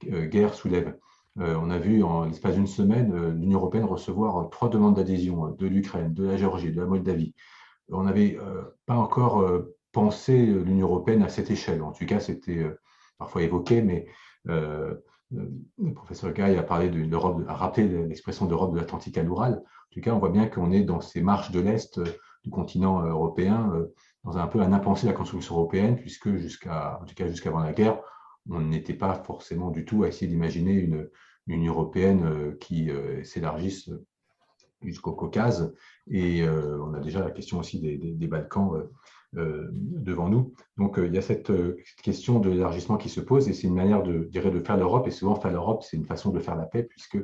guerre soulève. On a vu en l'espace d'une semaine l'Union européenne recevoir 3 demandes d'adhésion de l'Ukraine, de la Géorgie, de la Moldavie. On n'avait pas encore pensé l'Union européenne à cette échelle. En tout cas, c'était parfois évoqué, mais le professeur Guy a parlé a rappelé l'expression d'Europe de l'Atlantique à l'Oural. En tout cas, on voit bien qu'on est dans ces marches de l'Est du continent européen, dans un peu un impensé de la construction européenne, puisque en tout cas jusqu'avant la guerre, on n'était pas forcément du tout à essayer d'imaginer une Union européenne qui s'élargisse jusqu'au Caucase. Et on a déjà la question aussi des Balkans devant nous. Donc, il y a cette question de l'élargissement qui se pose, et c'est une manière de faire l'Europe. Et souvent, faire l'Europe, c'est une façon de faire la paix, puisque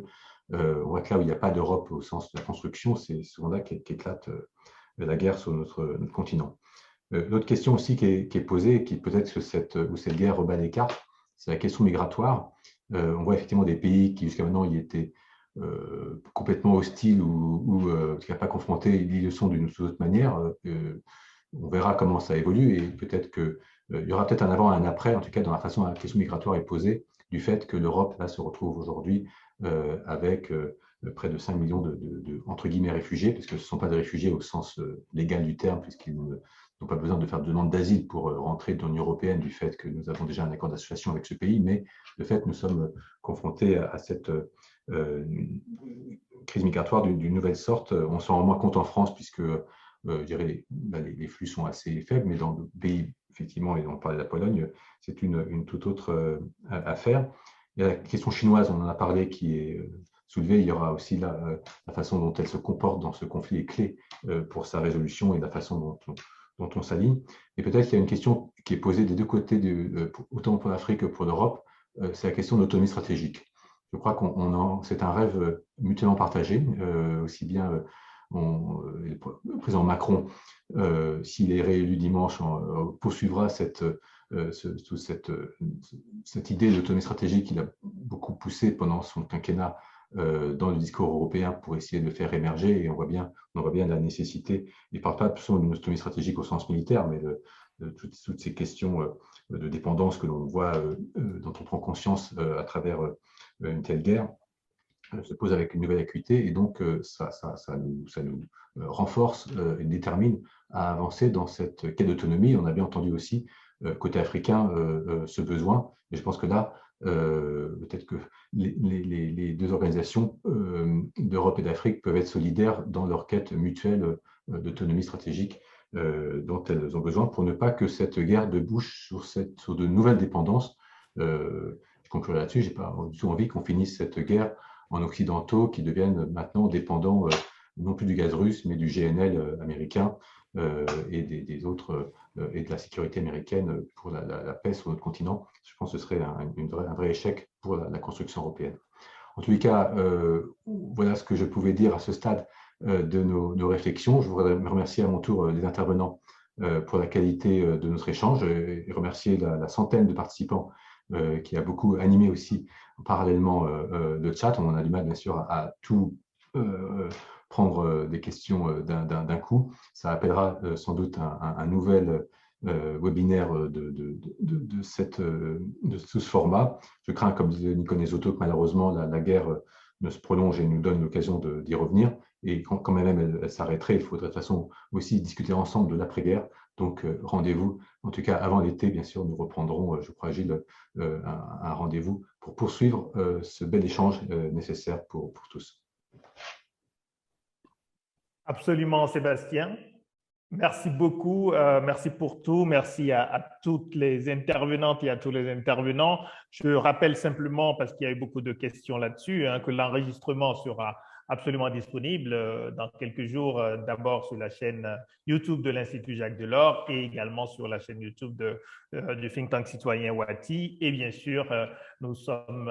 on voit que là où il n'y a pas d'Europe au sens de la construction, c'est souvent là qu'éclate la guerre sur notre continent. L'autre question aussi qui est posée, et qui peut-être que cette guerre rebat les cartes, c'est la question migratoire. On voit effectivement des pays qui jusqu'à maintenant y étaient complètement hostiles ou qui n'ont pas confronté, ils le sont d'une autre manière. On verra comment ça évolue, et peut-être qu'il y aura peut-être un avant et un après, en tout cas dans la façon dont la question migratoire est posée, du fait que l'Europe là se retrouve aujourd'hui avec près de 5 millions de entre guillemets réfugiés, parce que ce ne sont pas des réfugiés au sens légal du terme, puisqu'ils n'ont pas besoin de faire de demande d'asile pour rentrer dans l'Union européenne, du fait que nous avons déjà un accord d'association avec ce pays, mais le fait que nous sommes confrontés à cette crise migratoire d'une nouvelle sorte. On s'en rend moins compte en France, puisque je dirais, les flux sont assez faibles, mais dans d'autres pays, effectivement, et on parlait de la Pologne, c'est une toute autre affaire. Il y a la question chinoise, on en a parlé, qui est soulevée. Il y aura aussi la façon dont elle se comporte dans ce conflit est clé pour sa résolution, et la façon dont on s'aligne. Et peut-être qu'il y a une question qui est posée des deux côtés, autant pour l'Afrique que pour l'Europe, c'est la question de l'autonomie stratégique. Je crois que c'est un rêve mutuellement partagé, aussi bien le président Macron, s'il est réélu dimanche, poursuivra cette idée d'autonomie stratégique qu'il a beaucoup poussée pendant son quinquennat dans le discours européen pour essayer de le faire émerger, et on voit bien la nécessité. Il ne parle pas seulement d'une autonomie stratégique au sens militaire, mais de toutes ces questions de dépendance que l'on voit, dont on prend conscience à travers une telle guerre, se pose avec une nouvelle acuité, et donc ça nous renforce et détermine à avancer dans cette quête d'autonomie. On a bien entendu aussi, côté africain, ce besoin, et je pense que là, peut-être que les deux organisations d'Europe et d'Afrique peuvent être solidaires dans leur quête mutuelle d'autonomie stratégique dont elles ont besoin, pour ne pas que cette guerre débouche sur de nouvelles dépendances. Je conclurai là-dessus, je n'ai pas du tout envie qu'on finisse cette guerre en occidentaux qui deviennent maintenant dépendants non plus du gaz russe, mais du GNL américain et des autres, et de la sécurité américaine pour la paix sur notre continent. Je pense que ce serait un vrai échec pour la construction européenne. En tous les cas, voilà ce que je pouvais dire à ce stade de nos réflexions. Je voudrais remercier à mon tour les intervenants pour la qualité de notre échange, et remercier la centaine de participants qui a beaucoup animé aussi parallèlement le chat. On a du mal, bien sûr, à tout prendre des questions d'un coup. Ça appellera sans doute un nouvel webinaire de ce format. Je crains, comme disait Nicolas Nesotto, que malheureusement la guerre ne se prolonge et nous donne l'occasion d'y revenir. Et quand même elle s'arrêterait, il faudrait de toute façon aussi discuter ensemble de l'après-guerre. Donc, rendez-vous, en tout cas avant l'été, bien sûr, nous reprendrons, je crois, Gilles, un rendez-vous pour poursuivre ce bel échange nécessaire pour tous. Absolument, Sébastien. Merci beaucoup, merci pour tout, merci à toutes les intervenantes et à tous les intervenants. Je rappelle simplement, parce qu'il y a eu beaucoup de questions là-dessus, que l'enregistrement sera absolument disponible dans quelques jours, d'abord sur la chaîne YouTube de l'Institut Jacques Delors et également sur la chaîne YouTube du think tank citoyen Wati. Et bien sûr, nous sommes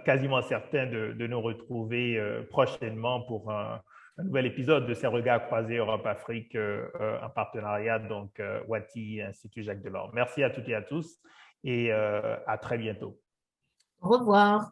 quasiment certains de nous retrouver prochainement pour un nouvel épisode de ces regards croisés Europe-Afrique en partenariat, donc Wati, Institut Jacques Delors. Merci à toutes et à tous et à très bientôt. Au revoir.